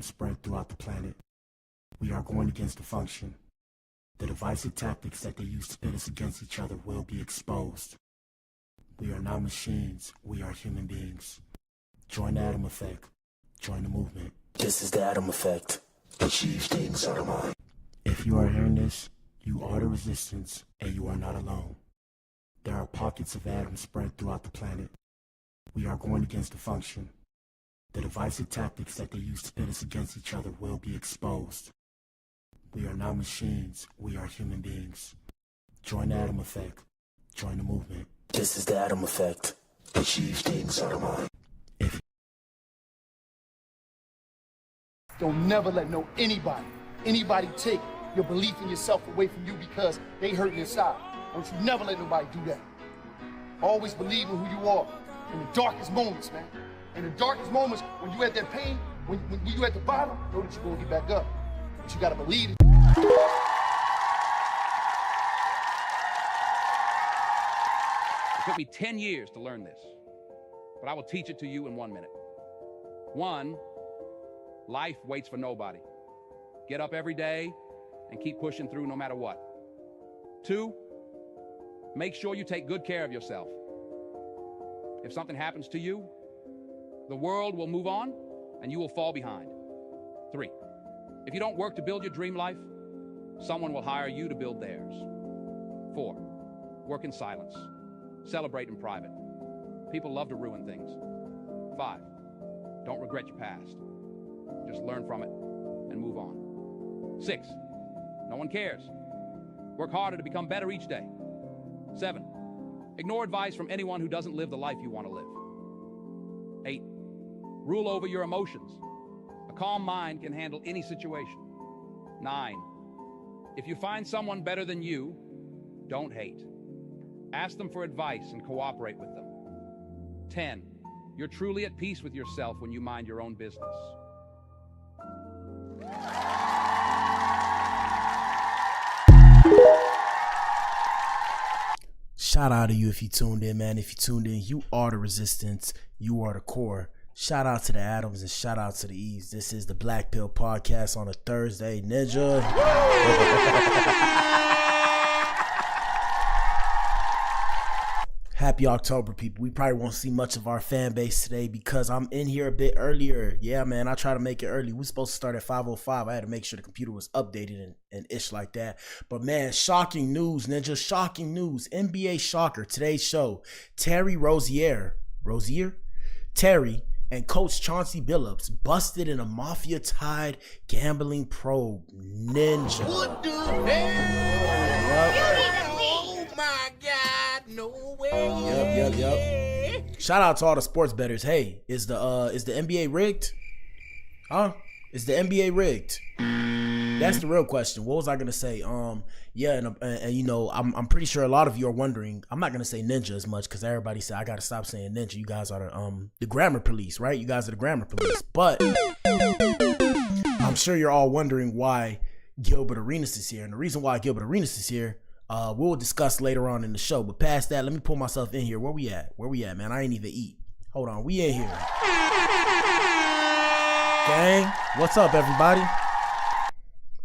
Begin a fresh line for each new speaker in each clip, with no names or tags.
atoms spread throughout the planet. We are going against the function. The divisive tactics that they use to pit us against each other will be exposed. We are not machines, we are human beings. Join the Atom Effect. Join the movement. This is the Atom Effect. Achieve things out of mind. If you are hearing this, you are the resistance, and you are not alone. There are pockets of atoms spread throughout the planet. We are going against the function. The divisive tactics that they use to pit us against each other will be exposed. We are not machines, we are human beings. Join the Atom Effect. Join the movement. This is the Atom Effect. Achieve things out of mind.
Don't never let anybody take your belief in yourself away from you because they hurting inside. Don't you never let nobody do that. Always believe in who you are in the darkest moments, man. In the darkest moments, when you at that pain, when you at the bottom, know that you're gonna get back up. But you gotta believe it.
It took me 10 years to learn this, but I will teach it to you in 1 minute. 1, life waits for nobody. Get up every day and keep pushing through no matter what. 2, make sure you take good care of yourself. If something happens to you, the world will move on and you will fall behind. 3, if you don't work to build your dream life, someone will hire you to build theirs. 4, work in silence. Celebrate in private. People love to ruin things. 5, don't regret your past. Just learn from it and move on. 6, no one cares. Work harder to become better each day. 7, ignore advice from anyone who doesn't live the life you want to live. 8, rule over your emotions. A calm mind can handle any situation. 9, if you find someone better than you, don't hate. Ask them for advice and cooperate with them. 10, you're truly at peace with yourself when you mind your own business.
Shout out to you if you tuned in, man. If you tuned in, you are the resistance. You are the core. Shout out to the Atoms and shout out to the Eves. This is the Black Pill Podcast on a Thursday. Ninja. Happy October, people. We probably won't see much of our fan base today because I'm in here a bit earlier. Yeah, man, I try to make it early. We're supposed to start at 5:05. I had to make sure the computer was updated and ish like that. But, man, shocking news, Ninja. Shocking news. NBA shocker. Today's show. Rozier, Terry, and Coach Chauncey Billups busted in a MAFIA-TIED gambling probe. Ninja.
What the hell? Oh, my God. No way.
Yep. Shout out to all the sports bettors. Hey, is the NBA rigged? Huh? Is the NBA rigged? That's the real question. What was I gonna say? Yeah, and you know, I'm pretty sure a lot of you are wondering. I'm not gonna say ninja as much because everybody said I gotta stop saying ninja. You guys are the grammar police, right? You guys are the grammar police. But I'm sure you're all wondering why Gilbert Arenas is here, and the reason why Gilbert Arenas is here, we'll discuss later on in the show. But past that, let me pull myself in here. Where we at, man? I ain't even eat. Hold on, we in here. Gang, what's up, everybody?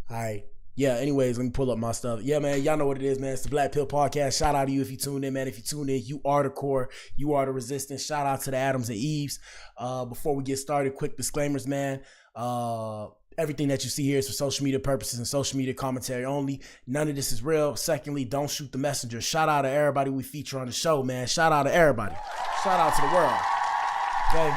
All right. Yeah, anyways, let me pull up my stuff. Yeah, man, y'all know what it is, man. It's the Black Pill Podcast. Shout out to you if you tuned in, man. If you tuned in, you are the core. You are the resistance. Shout out to the Atoms and Eves. Before we get started, quick disclaimers, man. Everything that you see here is for social media purposes and social media commentary only. None of this is real. Secondly, don't shoot the messenger. Shout out to everybody we feature on the show, man. Shout out to everybody. Shout out to the world. Okay?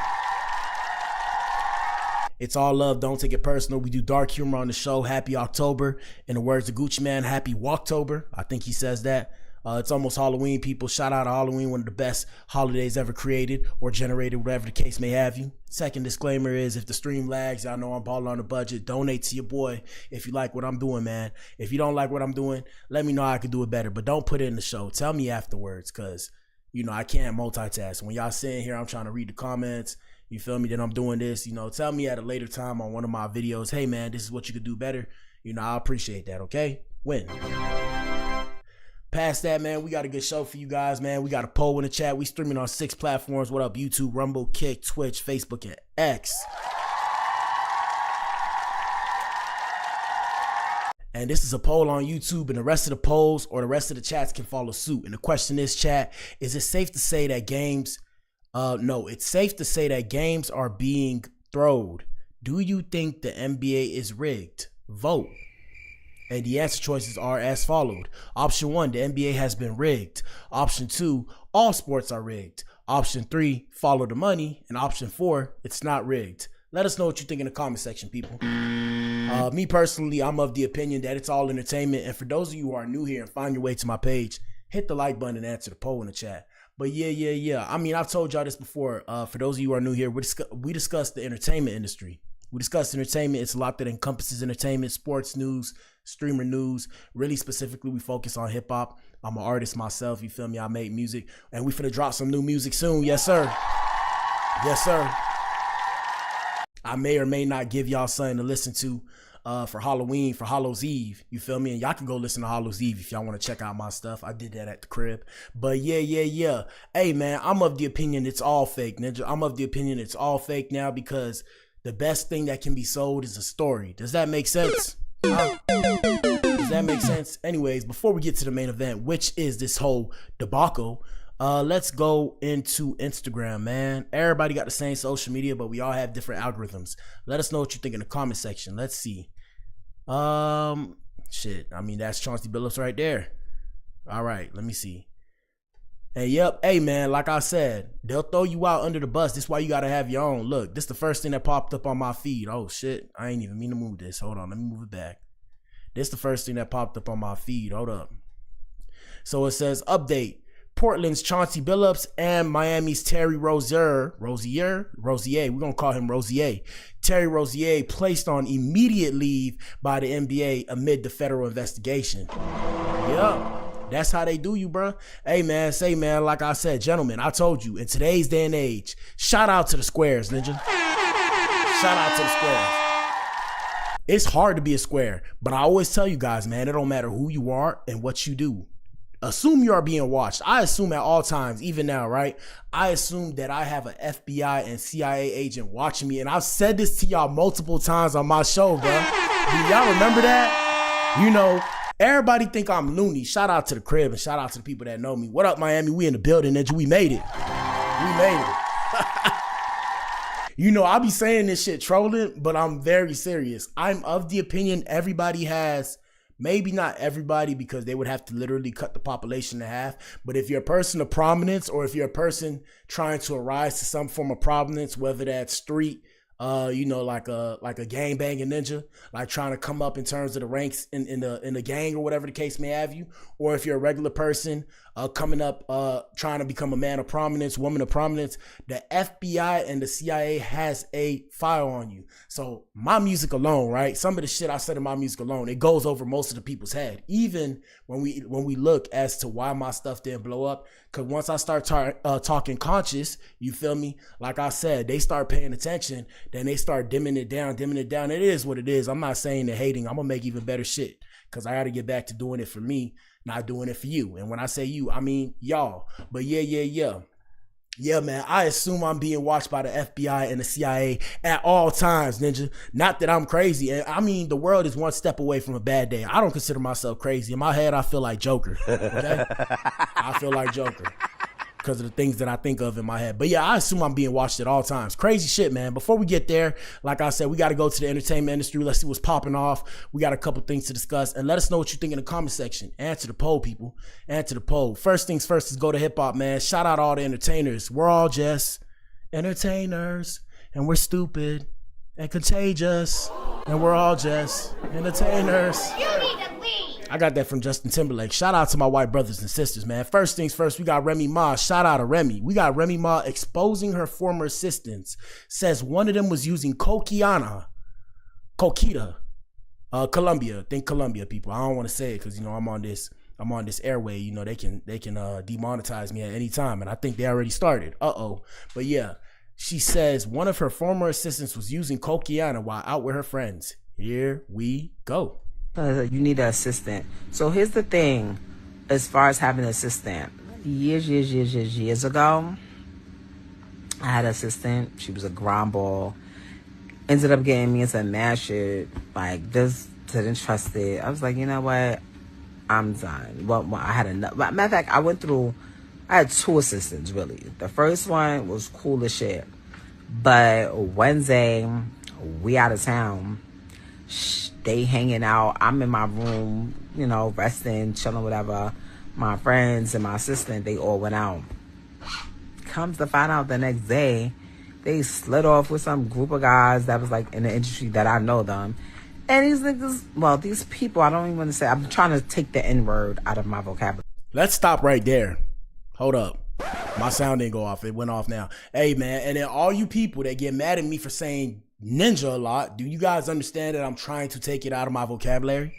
It's all love. Don't take it personal. We do dark humor on the show. Happy October. In the words of Gucci Man, happy Walktober. I think he says that. It's almost Halloween, people. Shout out to Halloween, one of the best holidays ever created or generated, whatever the case may have you. Second disclaimer is if the stream lags, y'all know I'm balling on a budget. Donate to your boy if you like what I'm doing, man. If you don't like what I'm doing, let me know how I can do it better. But don't put it in the show. Tell me afterwards because, you know, I can't multitask. When y'all sitting here, I'm trying to read the comments. You feel me? Then I'm doing this, you know, tell me at a later time on one of my videos, hey man, this is what you could do better. You know, I appreciate that, okay? Win. Past that, man, we got a good show for you guys, man. We got a poll in the chat. We streaming on 6 platforms. What up? YouTube, Rumble, Kick, Twitch, Facebook, and X. And this is a poll on YouTube, and the rest of the polls or the rest of the chats can follow suit. And the question is, chat, is it safe to say that games, no, it's safe to say that games are being throwed. Do you think the NBA is rigged? Vote. And the answer choices are as followed. Option 1, the NBA has been rigged. Option 2, all sports are rigged. Option 3, follow the money. And option 4, it's not rigged. Let us know what you think in the comment section, people. Me personally, I'm of the opinion that it's all entertainment. And for those of you who are new here and find your way to my page, hit the like button and answer the poll in the chat. But yeah. I mean, I've told y'all this before. For those of you who are new here, we discussed the entertainment industry. We discussed entertainment. It's a lot that encompasses entertainment, sports news, streamer news. Really specifically, we focus on hip hop. I'm an artist myself. You feel me? I make music. And we finna drop some new music soon. Yes, sir. Yes, sir. I may or may not give y'all something to listen to for Halloween, for Hallows Eve. You feel me? And y'all can go listen to Hallows Eve if y'all want to check out my stuff. I did that at the crib. But yeah. Hey, man, I'm of the opinion it's all fake, Ninja. I'm of the opinion it's all fake now because the best thing that can be sold is a story. Does that make sense? Does that make sense? Anyways, before we get to the main event, which is this whole debacle, let's go into Instagram, man. Everybody got the same social media, but we all have different algorithms. Let us know what you think in the comment section. Let's see. Shit. I mean, that's Chauncey Billups right there. All right, let me see. And yep, hey man, like I said, they'll throw you out under the bus. This is why you gotta have your own. Look, this is the first thing that popped up on my feed. Oh shit, I ain't even mean to move this. Hold on, let me move it back. This is the first thing that popped up on my feed. Hold up. So it says, update. Portland's Chauncey Billups and Miami's Terry Rozier, we're gonna call him Rozier. Terry Rozier placed on immediate leave by the NBA amid the federal investigation. Yup. That's how they do you, bro. Hey, man, like I said, gentlemen, I told you, in today's day and age, shout out to the squares, Ninja. Shout out to the squares. It's hard to be a square, but I always tell you guys, man, it don't matter who you are and what you do. Assume you are being watched. I assume at all times, even now, right? I assume that I have an FBI and CIA agent watching me, and I've said this to y'all multiple times on my show, bro. Do y'all remember that? You know, everybody think I'm loony. Shout out to the crib and shout out to the people that know me. What up, Miami? We in the building, Ninja. We made it. We made it. You know, I be saying this shit trolling, but I'm very serious. I'm of the opinion everybody has, maybe not everybody because they would have to literally cut the population in half. But if you're a person of prominence or if you're a person trying to arise to some form of prominence, whether that's street, you know, like a gangbanging ninja, like trying to come up in terms of the ranks in the gang or whatever the case may have you, or if you're a regular person coming up trying to become a man of prominence, woman of prominence, the FBI and the CIA has a file on you. So my music alone, right? Some of the shit I said in my music alone, it goes over most of the people's head. Even when we look as to why my stuff didn't blow up, because once I start talking conscious, you feel me? Like I said, they start paying attention, then they start dimming it down. It is what it is. I'm not saying they're hating. I'm gonna make even better shit because I got to get back to doing it for me, not doing it for you. And when I say you, I mean y'all. But yeah, man, I assume I'm being watched by the FBI and the CIA at all times, Ninja. Not that I'm crazy. And I mean, the world is one step away from a bad day. I don't consider myself crazy. In my head, I feel like Joker. Okay? I feel like Joker because of the things that I think of in my head. But yeah, I assume I'm being watched at all times. Crazy shit, man. Before we get there, like I said, we got to go to the entertainment industry. Let's see what's popping off. We got a couple things to discuss. And let us know what you think in the comment section. Answer the poll, people. Answer the poll. First things first is go to hip hop, man. Shout out all the entertainers. We're all just entertainers. And we're stupid and contagious. And we're all just entertainers.
You need to leave.
I got that from Justin Timberlake. Shout out to my white brothers and sisters, man. First things first, we got Remy Ma. Shout out to Remy. We got Remy Ma exposing her former assistants. Says one of them was using Coquita, Colombia. Think Colombia, people. I don't want to say it because, you know, I'm on this airway. You know, they can demonetize me at any time. And I think they already started. But yeah, she says one of her former assistants was using Coquita while out with her friends. Here we go.
You need an assistant. So here's the thing, as far as having an assistant. Years ago, I had an assistant. She was a ground ball. Ended up getting me into mad shit. Like, this didn't trust it. I was like, you know what? I'm done. Well, I had enough. Matter of fact, I had two assistants, really. The first one was cool as shit. But Wednesday, we out of town. They hanging out. I'm in my room, you know, resting, chilling, whatever. My friends and my assistant, they all went out. Comes to find out the next day, they slid off with some group of guys that was like in the industry that I know them. And these niggas, well, these people, I don't even want to say, I'm trying to take the N-word out of my vocabulary.
Let's stop right there. Hold up. My sound didn't go off. It went off now. Hey, man. And then all you people that get mad at me for saying ninja a lot, do you guys understand that I'm trying to take it out of my vocabulary?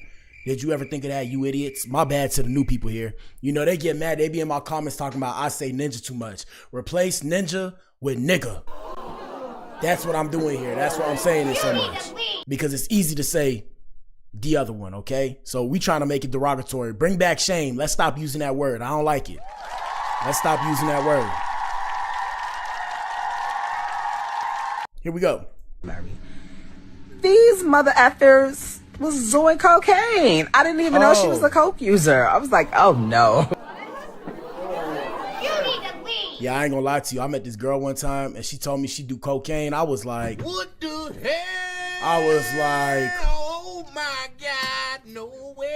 Did you ever think of that, you idiots? My bad to the new people here. You know, they get mad. They be in my comments talking about I say ninja too much. Replace ninja with nigga. That's what I'm doing here. That's why I'm saying it so much. Because it's easy to say the other one, okay? So we trying to make it derogatory. Bring back shame. Let's stop using that word. I don't like it. Let's stop using that word. Here we go.
These mother effers was doing cocaine. I didn't even know she was a coke user. I was like, oh no.
Yeah, I ain't gonna lie to you. I met this girl one time and she told me she do cocaine. I was like,
What the hell?
I was like,
Oh my God, no way.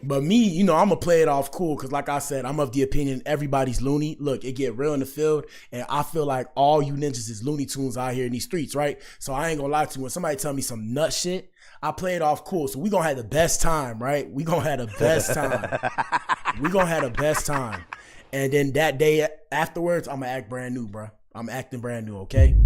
but me, you know, I'm gonna play it off cool because like I said, I'm of the opinion everybody's loony. Look, it get real in the field and I feel like all you ninjas is Looney Tunes out here in these streets, right? So I ain't gonna lie to you. When somebody tell me some nut shit, I play it off cool. So we gonna have the best time, right? We gonna have the best time. We gonna have the best time. And then that day afterwards, I'm gonna act brand new, bro. I'm acting brand new, okay?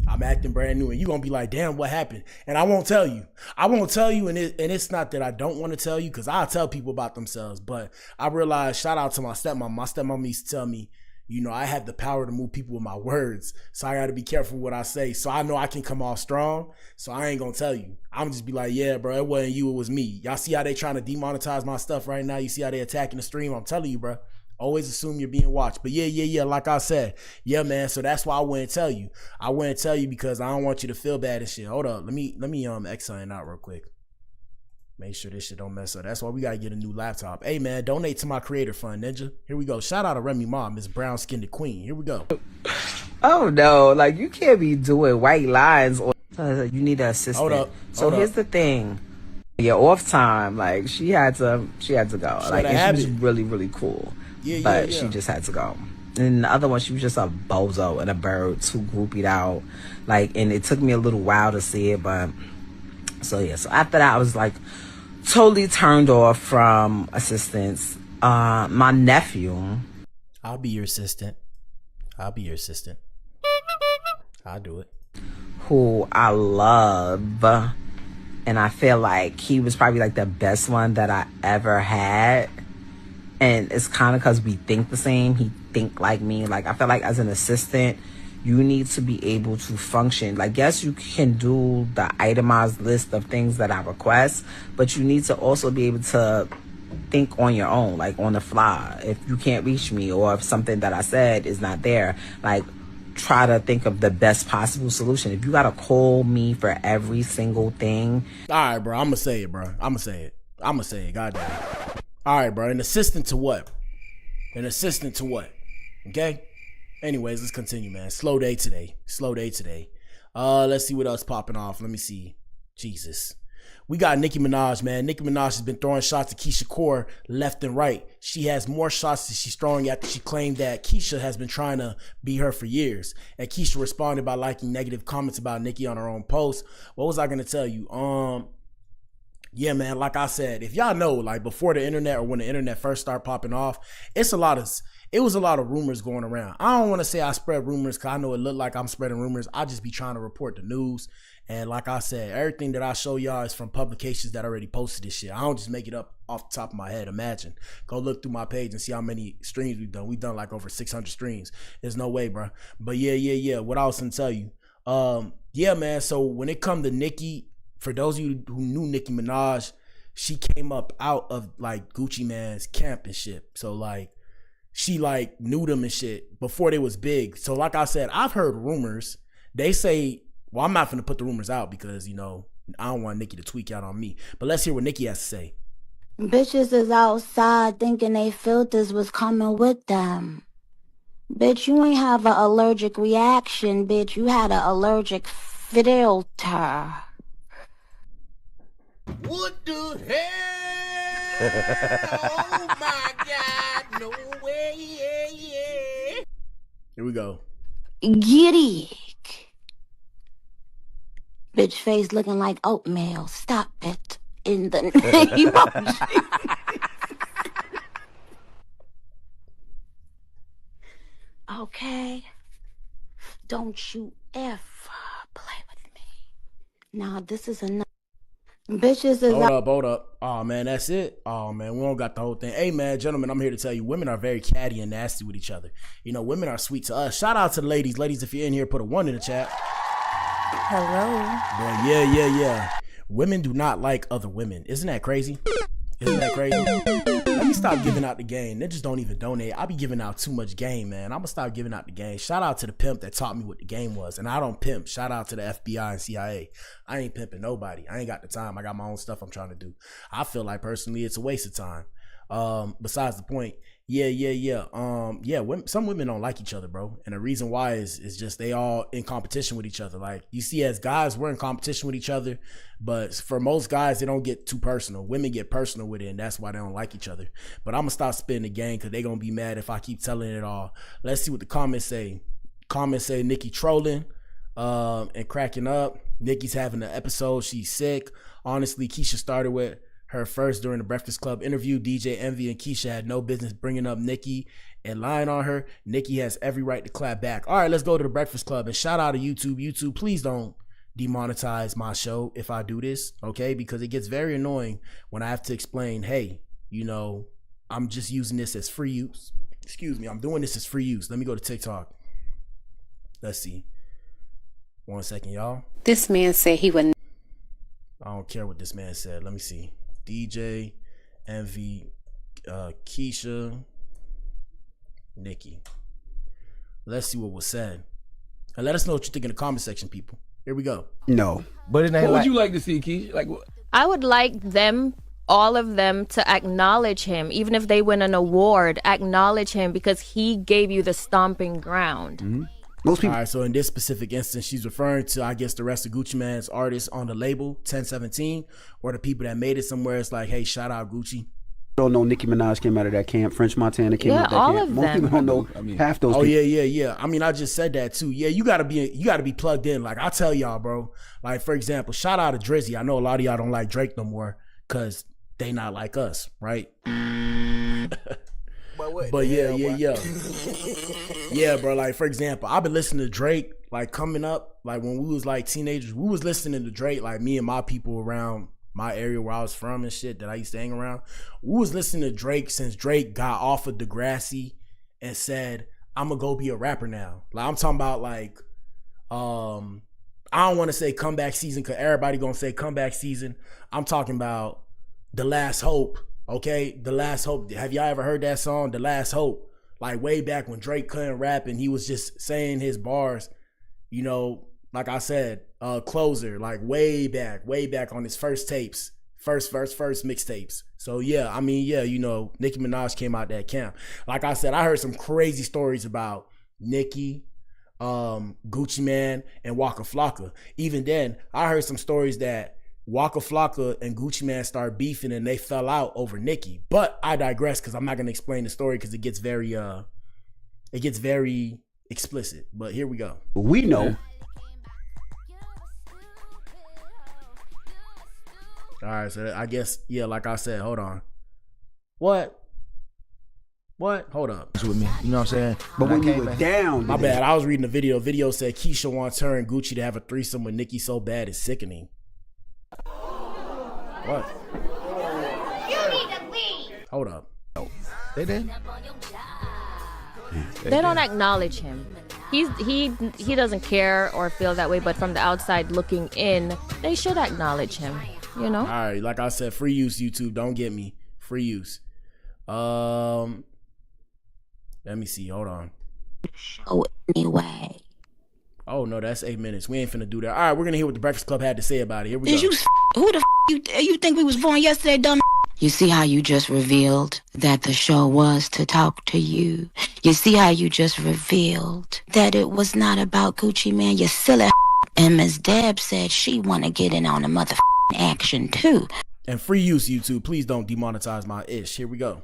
I'm acting brand new. And you're gonna be like, damn, what happened? And I won't tell you. I won't tell you, and it's not that I don't want to tell you, because I'll tell people about themselves. But I realized, shout out to my stepmom. My stepmom used to tell me, you know, I have the power to move people with my words. So I gotta be careful what I say. So I know I can come off strong. So I ain't gonna tell you. I'm just be like, yeah, bro, it wasn't you, it was me. Y'all see how they trying to demonetize my stuff right now? You see how they attacking the stream? I'm telling you, bro. Always assume you're being watched. But yeah, like I said, yeah, man. So that's why I wouldn't tell you. I wouldn't tell you because I don't want you to feel bad and shit. Hold up. Let me X sign out real quick. Make sure this shit don't mess up. That's why we gotta get a new laptop. Hey man, donate to my creator fund, Ninja. Here we go. Shout out to Remy Ma, Miss Brown Skinned Queen. Here we go.
Oh no, like you can't be doing white lines or you need an assistant.
Hold up.
So here's the thing. Your off time, like she had to go. Like and she was really, really cool. But she just had to go. And the other one, she was just a bozo and a bird, too groupied out. Like, and it took me a little while to see it, but so yeah. So after that, I was like totally turned off from assistants. My nephew.
I'll be your assistant. I'll do it.
Who I love. And I feel like he was probably like the best one that I ever had. And it's kind of because we think the same. He think like me. Like, I feel like as an assistant, you need to be able to function. Like, yes, you can do the itemized list of things that I request, but you need to also be able to think on your own, like on the fly. If you can't reach me or if something that I said is not there, like, try to think of the best possible solution. If you got to call me for every single thing.
All right, bro. I'm going to say it, bro. I'm going to say it. God damn it. All right, bro. An assistant to what? Okay? Anyways, let's continue, man. Slow day today. Let's see what else popping off. Let me see. Jesus. We got Nicki Minaj, man. Nicki Minaj has been throwing shots at Keisha Cole left and right. She has more shots that she's throwing after she claimed that Keisha has been trying to be her for years. And Keisha responded by liking negative comments about Nicki on her own post. What was I going to tell you? Yeah, man, like I said, if y'all know, like before the internet or when the internet first started popping off, it was a lot of rumors going around. I don't want to say I spread rumors because I know it looked like I'm spreading rumors. I just be trying to report the news. And like I said, everything that I show y'all is from publications that already posted this shit. I don't just make it up off the top of my head. Imagine. Go look through my page and see how many streams we've done. We've done like over 600 streams. There's no way, bro. But yeah. What I was going to tell you. Yeah, man. So when it come to Nicki, for those of you who knew Nicki Minaj, she came up out of like Gucci Mane's camp and shit. So like she like knew them and shit before they was big. So like I said, I've heard rumors. They say, well, I'm not finna put the rumors out because, you know, I don't want Nikki to tweak out on me. But let's hear what Nikki has to say.
Bitches is outside thinking they filters was coming with them. Bitch, you ain't have an allergic reaction, bitch. You had an allergic filter.
What the hell? Oh my God, no way.
Here we go.
Giddy. Bitch face looking like oatmeal. Stop it. In the name of Jesus. Okay? Don't you ever play with me. Now, this is enough. Bitches is
Hold up. Oh, man, that's it? Oh, man, we don't got the whole thing. Hey, man, gentlemen, I'm here to tell you, women are very catty and nasty with each other. You know, women are sweet to us. Shout out to the ladies. Ladies, if you're in here, put a 1 in the chat.
Hello.
Boy, yeah. Women do not like other women. Isn't that crazy? Let me stop giving out the game. Niggas don't even donate. I be giving out too much game, man. I'm gonna stop giving out the game. Shout out to the pimp that taught me what the game was. And I don't pimp. Shout out to the FBI and CIA. I ain't pimping nobody. I ain't got the time. I got my own stuff I'm trying to do. I feel like personally it's a waste of time. Besides the point, some women don't like each other, bro. And the reason why is just they all in competition with each other. Like, you see, as guys, we're in competition with each other, but for most guys, they don't get too personal. Women get personal with it, and that's why they don't like each other. But I'm gonna stop spitting the game because they're gonna be mad if I keep telling it all. Let's see what the comments say. Comments say Nikki trolling and cracking up. Nikki's having an episode. She's sick. Honestly, Keisha started with her first during the Breakfast Club interview. DJ Envy and Keisha had no business bringing up Nikki and lying on her. Nikki has every right to clap back. All right, let's go to the Breakfast Club and shout out to YouTube. YouTube, please don't demonetize my show if I do this, okay? Because it gets very annoying when I have to explain, hey, you know, I'm just using this as free use. Excuse me, I'm doing this as free use. Let me go to TikTok. Let's see. 1 second, y'all.
This man said he would.
I don't care what this man said. Let me see. DJ, Envy, Keisha, Nikki. Let's see what was said. And let us know what you think in the comment section, people. Here we go.
No. But it ain't
What would you like to see, Keisha? Like what?
I would like them, all of them, to acknowledge him. Even if they win an award, acknowledge him because he gave you the stomping ground.
Mm-hmm. Most people.
All right, so in this specific instance, she's referring to, I guess, the rest of Gucci Mane's artists on the label, 1017, or the people that made it somewhere. It's like, hey, shout out Gucci.
Don't know Nicki Minaj came out of that camp. French Montana came out of that
all
camp.
of
Most
them.
people don't know half those
Oh,
people.
yeah. I mean, I just said that too. Yeah, you gotta be plugged in. Like, I tell y'all, bro. Like, for example, shout out to Drizzy. I know a lot of y'all don't like Drake no more because they not like us, right? But yeah. Yeah, bro. Like, for example, I've been listening to Drake, like, coming up, like, when we was, like, teenagers, we was listening to Drake, like, me and my people around my area where I was from and shit that I used to hang around. We was listening to Drake since Drake got off of Degrassi and said, I'm gonna go be a rapper now. Like, I'm talking about, like, I don't want to say comeback season because everybody gonna say comeback season. I'm talking about The Last Hope. Okay, The Last Hope. Have y'all ever heard that song, The Last Hope? Like, way back when Drake couldn't rap and he was just saying his bars, you know, like I said, Closer, like way back on his first tapes, first mixtapes. So yeah, I mean, yeah, you know, Nicki Minaj came out that camp. Like I said, I heard some crazy stories about Nicki, Gucci Mane, and Waka Flocka. Even then, I heard some stories that Waka Flocka and Gucci Mane started beefing and they fell out over Nicki. But I digress because I'm not gonna explain the story because it gets very explicit. But here we go.
We know.
All right, so I guess, yeah, like I said, hold on. What? Hold up.
With me, you know what I'm saying?
But when you were down,
My bad. I was reading the video. Video said Keisha wants her and Gucci to have a threesome with Nicki so bad it's sickening. What?
You need to leave.
Hold up.
They did.
They don't acknowledge him. He doesn't care or feel that way, but from the outside looking in, they should acknowledge him, you know?
All right, like I said, free use, YouTube. Don't get me. Free use. Let me see. Hold on.
Show anyway.
Oh no, that's 8 minutes. We ain't finna do that. All right, we're gonna hear what the Breakfast Club had to say about it. Here we
Did
go.
you who the you think we was born yesterday, dumb? You see how you just revealed that the show was to talk to you? You see how you just revealed that it was not about Gucci Man, you silly. And Miss Deb said she want to get in on the motherfucking action too.
And free use, YouTube. Please don't demonetize my ish. Here we go.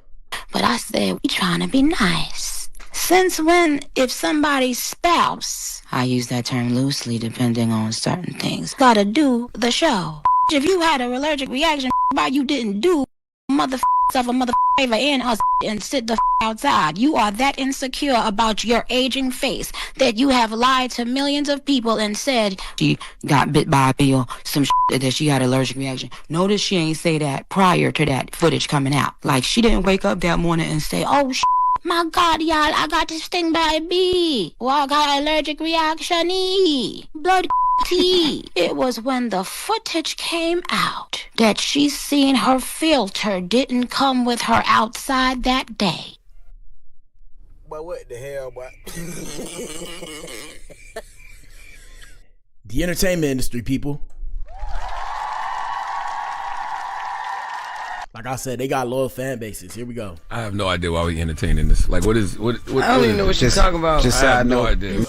But I said we trying to be nice. Since when, if somebody's spouse, I use that term loosely depending on certain things, gotta do the show. If you had an allergic reaction, why you didn't do of a mother favor in us and sit the outside? You are that insecure about your aging face that you have lied to millions of people and said she got bit by a bee or some that she had an allergic reaction. Notice she ain't say that prior to that footage coming out. Like she didn't wake up that morning and say, oh my God, y'all, I got this sting by a bee. Well, I got an allergic reaction. Blood tea. It was when the footage came out that she seen her filter didn't come with her outside that day.
But what the hell, boy?
The entertainment industry, people. Like I said, they got loyal fan bases. Here we go.
I have no idea why we entertaining this. Like, what? I
don't even know what you're talking about.
Just I have no idea.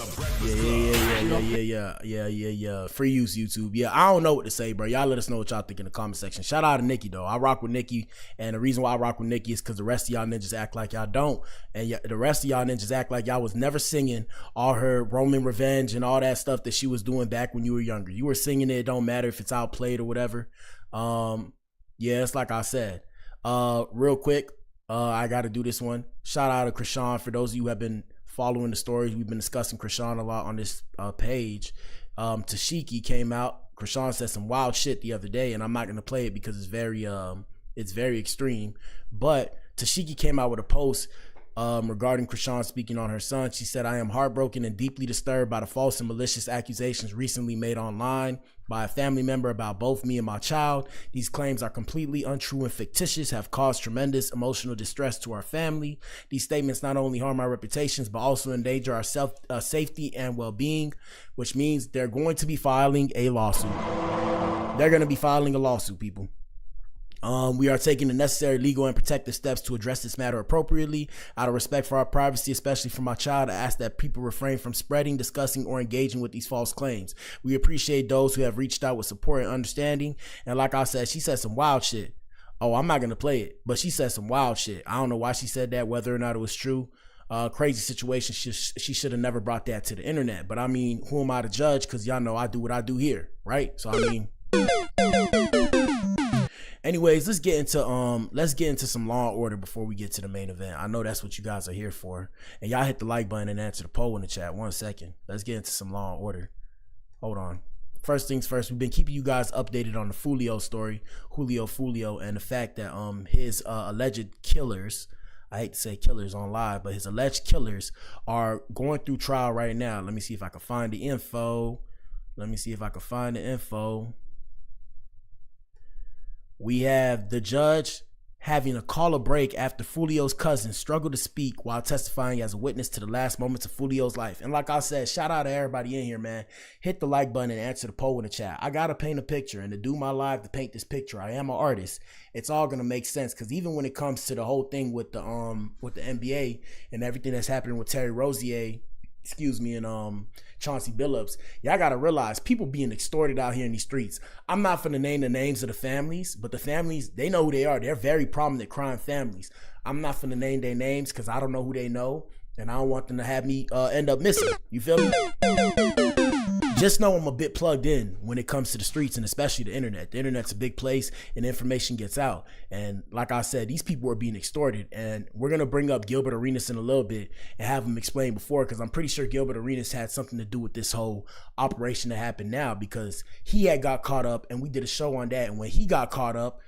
Yeah. Free use, YouTube. Yeah, I don't know what to say, bro. Y'all let us know what y'all think in the comment section. Shout out to Nikki, though. I rock with Nikki, and the reason why I rock with Nikki is because the rest of y'all ninjas act like y'all don't, and the rest of y'all ninjas act like y'all was never singing all her Roman Revenge and all that stuff that she was doing back when you were younger. You were singing it. It don't matter if it's outplayed or whatever. Yeah, it's like I said. Real quick, I got to do this one. Shout out to Krishan. For those of you who have been following the stories, we've been discussing Krishan a lot on this page. Tashiki came out. Krishan said some wild shit the other day, and I'm not going to play it because it's very extreme. But Tashiki came out with a post regarding Krishan speaking on her son. She said, I am heartbroken and deeply disturbed by the false and malicious accusations recently made online by a family member about both me and my child. These claims are completely untrue and fictitious, have caused tremendous emotional distress to our family. These statements not only harm our reputations, but also endanger our safety and well-being, which means they're going to be filing a lawsuit. They're going to be filing a lawsuit, people. We are taking the necessary legal and protective steps to address this matter appropriately. Out of respect for our privacy, especially for my child, I ask that people refrain from spreading, discussing, or engaging with these false claims. We appreciate those who have reached out with support and understanding. And like I said, she said some wild shit. Oh, I'm not going to play it, but she said some wild shit. I don't know why she said that, whether or not it was true. Crazy situation. She should have never brought that to the internet. But I mean, who am I to judge? Because y'all know I do what I do here, right? So I mean... Anyways, let's get into some Law and Order before we get to the main event. I know that's what you guys are here for. And y'all hit the like button and answer the poll in the chat. 1 second. Let's get into some Law and Order. Hold on. First things first, we've been keeping you guys updated on the Julio story, Julio, and the fact that his alleged killers, I hate to say killers on live, but his alleged killers are going through trial right now. Let me see if I can find the info. We have the judge having to call a break after Fulio's cousin struggled to speak while testifying as a witness to the last moments of Fulio's life. And like I said, shout out to everybody in here, man. Hit the like button and answer the poll in the chat. I gotta paint a picture, and to do my live to paint this picture, I am an artist. It's all gonna make sense, because even when it comes to the whole thing with the NBA and everything that's happening with Terry Rozier, and Chauncey Billups, y'all gotta realize people being extorted out here in these streets. I'm not finna name the names of the families, but the families, they know who they are. They're very prominent crime families. I'm not finna name their names because I don't know who they know, and I don't want them to have me end up missing. You feel me? Just know I'm a bit plugged in when it comes to the streets, and especially the internet. The internet's a big place and information gets out. And like I said, these people are being extorted, and we're going to bring up Gilbert Arenas in a little bit and have him explain before, because I'm pretty sure Gilbert Arenas had something to do with this whole operation that happened now, because he had got caught up, and we did a show on that. And when he got caught up,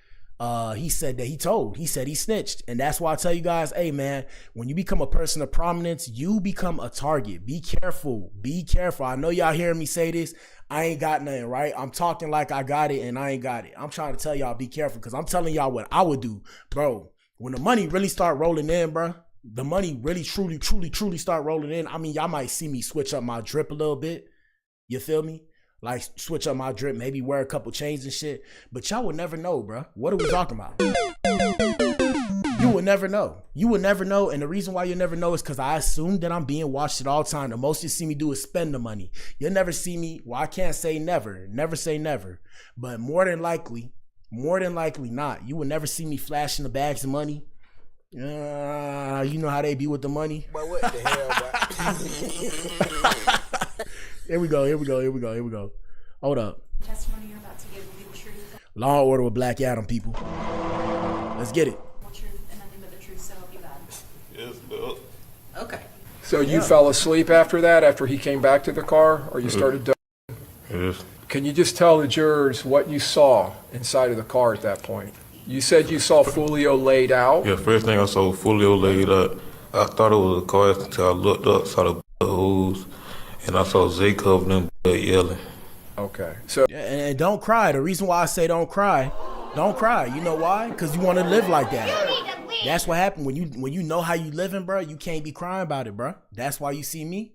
he said that he said he snitched. And that's why I tell you guys, hey man, when you become a person of prominence, you become a target. Be careful. I know y'all hearing me say this. I ain't got nothing, right? I'm talking like I got it and I ain't got it. I'm trying to tell y'all, be careful, because I'm telling y'all what I would do, bro. When the money really start rolling in, bro, the money really truly start rolling in. I mean, y'all might see me switch up my drip a little bit. You feel me? Like switch up my drip, maybe wear a couple chains and shit. But y'all would never know, bro. What are we talking about? You will never know. You will never know. And the reason why you'll never know is because I assume that I'm being watched at all time. The most you see me do is spend the money. You'll never see me. Well, I can't say never. Never say never. But more than likely not. You will never see me flashing the bags of money. You know how they be with the money.
But what the hell, bro?
Here we go. Hold up.
Testimony you're about to give will be the truth.
Law and Order with Black Adam, people. Let's get it.
Truth and nothing but the truth, so help you God.
Yes, Bill.
Okay.
So you fell asleep after that, after he came back to the car, or you started dozing?
Yes.
Can you just tell the jurors what you saw inside of the car at that point? You said you saw Fulio laid out.
Yeah, first thing I saw Fulio laid up. I thought it was a car until I looked up, saw the hose, and I saw Zay covered in blood yelling.
Okay. So
and don't cry. The reason why I say don't cry. You know why? Because you want to live like that. That's what happened when you know how you living, bro. You can't be crying about it, bro. That's why you see me.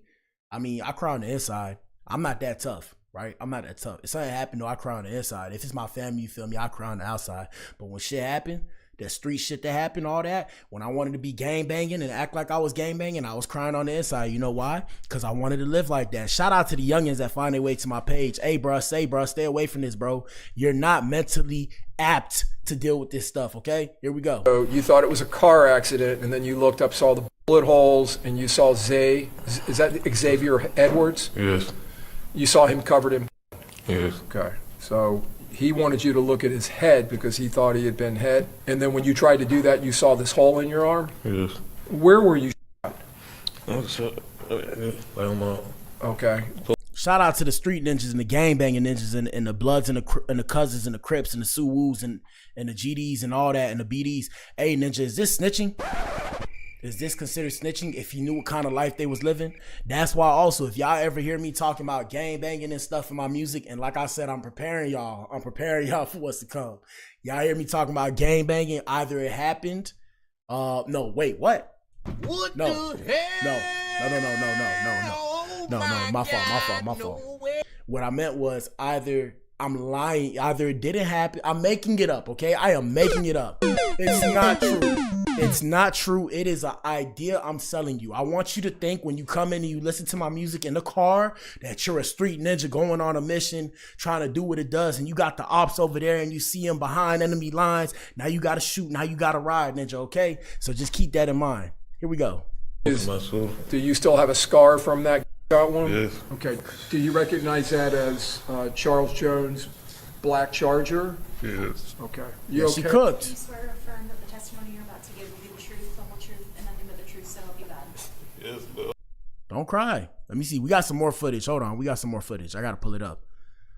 I mean, I cry on the inside. I'm not that tough, right? I'm not that tough. If something happened, though, I cry on the inside. If it's my family, you feel me, I cry on the outside. But when shit happened, that street shit that happened, all that, when I wanted to be gang banging and act like I was gang banging, I was crying on the inside. You know why? Because I wanted to live like that. Shout out to the youngins that find their way to my page. Hey, bro, stay away from this, bro. You're not mentally apt to deal with this stuff, okay? Here we go.
So you thought it was a car accident, and then you looked up, saw the bullet holes, and you saw Zay. Is that Xavier Edwards?
Yes.
You saw him covered in.
Yes.
Okay. So he wanted you to look at his head because he thought he had been hit. And then when you tried to do that, you saw this hole in your arm?
Yes.
Where were you shot?
I was shot like on my arm.
Okay.
Shout out to the street ninjas and the gang banging ninjas and the Bloods and the Cousins and the Crips and the Suwoos and the GDs and all that and the BDs. Hey, ninja, is this snitching? Is this considered snitching if you knew what kind of life they was living? That's why also, if y'all ever hear me talking about gang banging and stuff in my music, and like I said, I'm preparing y'all for what's to come. Y'all hear me talking about gang banging, either it happened, no, wait, what?
What
No,
the hell?
No, my fault. What I meant was either I'm lying, either it didn't happen. I'm making it up, okay? I am making it up. It's not true. It's not true. It is an idea I'm selling you. I want you to think when you come in and you listen to my music in the car that you're a street ninja going on a mission, trying to do what it does, and you got the ops over there and you see them behind enemy lines. Now you got to shoot. Now you got to ride, ninja, okay? So just keep that in mind. Here we go.
Do you still have a scar from that got one?
Yes.
Okay. Do you recognize that as Charles Jones' black Charger?
Yes.
Okay.
Yeah,
okay?
she cooked.
Do you swear or affirm that the testimony you're about to give will be the truth, the whole truth, and nothing but the truth, so help you God?
Yes, Bill.
Don't cry. Let me see. We got some more footage. Hold on. We got some more footage. I got to pull it up.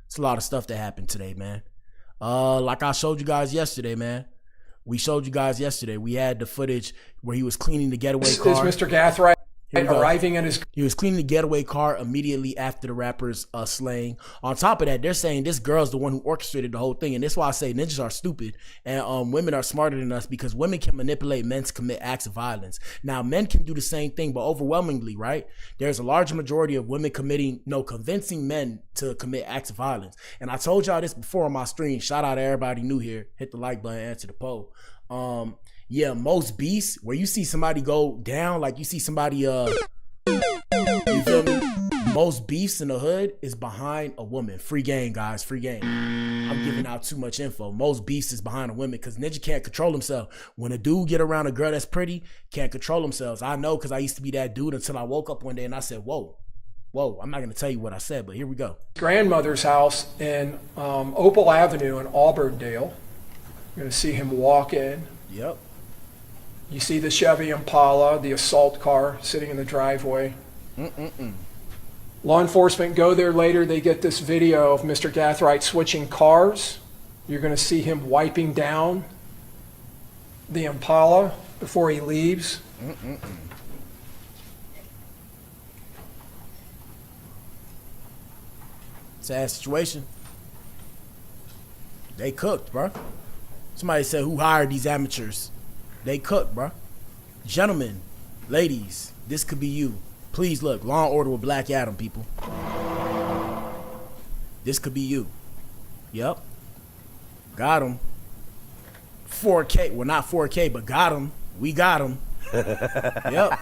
It's a lot of stuff that happened today, man. Like I showed you guys yesterday, man. We showed you guys yesterday. We had the footage where he was cleaning the getaway car.
Is Mr. Gathright arriving at his...
He was cleaning the getaway car immediately after the rapper's slaying. On top of that, they're saying this girl's the one who orchestrated the whole thing. And that's why I say ninjas are stupid and women are smarter than us, because women can manipulate men to commit acts of violence. Now, men can do the same thing, but overwhelmingly, right? There's a large majority of women convincing men to commit acts of violence. And I told y'all this before on my stream. Shout out to everybody new here. Hit the like button, answer the poll. Yeah, most beasts, where you see somebody go down, like you see somebody, you feel me? Most beefs in the hood is behind a woman. Free game, guys, free game. I'm giving out too much info. Most beefs is behind a woman because ninja can't control himself. When a dude get around a girl that's pretty, can't control themselves. I know because I used to be that dude until I woke up one day and I said, whoa, I'm not going to tell you what I said, but here we go.
Grandmother's house in Opal Avenue in Auburndale. You're going to see him walk in.
Yep.
You see the Chevy Impala, the assault car, sitting in the driveway. Law enforcement go there later. They get this video of Mr. Gathright switching cars. You're going to see him wiping down the Impala before he leaves.
Sad situation. They cooked, bro. Somebody said, who hired these amateurs? They cooked, bro. Gentlemen, ladies, this could be you. Please look. Law and Order with Black Adam, people. This could be you. Yep. Got him. 4K. Well, not 4K, but got him. We got him. Yep.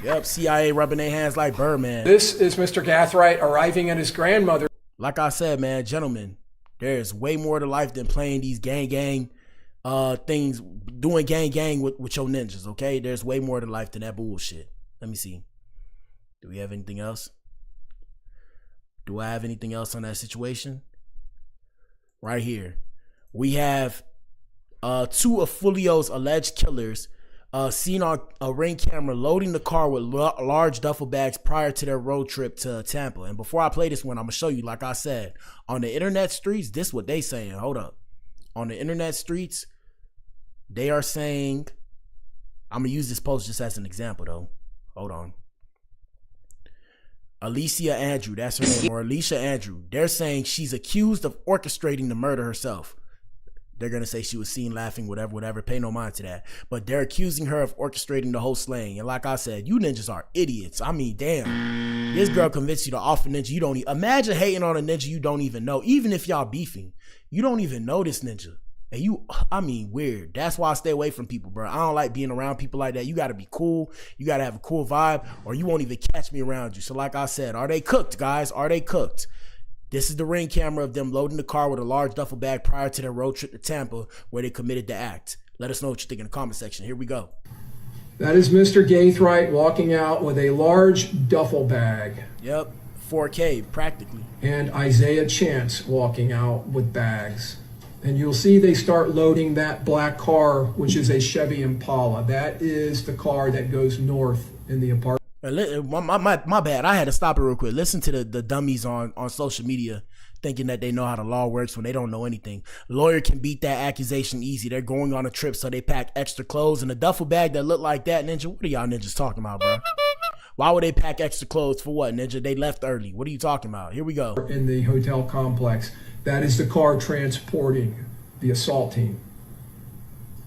Yep. CIA rubbing their hands like Birdman.
This is Mr. Gathright arriving at his grandmother.
Like I said, man, gentlemen, there's way more to life than playing these gang things, doing gang with your ninjas, okay? There's way more to life than that bullshit. Let me see. Do we have anything else? Do I have anything else on that situation? Right here. We have 2 of Fulio's alleged killers seen on a Ring camera loading the car with large duffel bags prior to their road trip to Tampa. And before I play this one, I'm going to show you, like I said, on the internet streets, this is what they saying. Hold up. On the internet streets, they are saying, I'm going to use this post just as an example, though. Hold on. Alicia Andrew, that's her name, or Alicia Andrew. They're saying she's accused of orchestrating the murder herself. They're going to say she was seen laughing, whatever. Pay no mind to that. But they're accusing her of orchestrating the whole slaying. And like I said, you ninjas are idiots. I mean, damn. This girl convinced you to off a ninja you don't even... Imagine hating on a ninja you don't even know. Even if y'all beefing, you don't even know this ninja. And you, I mean, weird. That's why I stay away from people, bro. I don't like being around people like that. You got to be cool. You got to have a cool vibe, or you won't even catch me around you. So like I said, are they cooked, guys? Are they cooked? This is the Ring camera of them loading the car with a large duffel bag prior to their road trip to Tampa, where they committed the act. Let us know what you think in the comment section. Here we go.
That is Mr. Gathright walking out with a large duffel bag.
Yep, 4K practically.
And Isaiah Chance walking out with bags. And you'll see they start loading that black car, which is a Chevy Impala. That is the car that goes north in the apartment.
My bad. I had to stop it real quick. Listen to the dummies on social media thinking that they know how the law works when they don't know anything. Lawyer can beat that accusation easy. They're going on a trip, so they pack extra clothes. And a duffel bag that look like that, Ninja, what are y'all ninjas talking about, bro? Why would they pack extra clothes for what, Ninja? They left early. What are you talking about? Here we go.
In the hotel complex, that is the car transporting the assault team.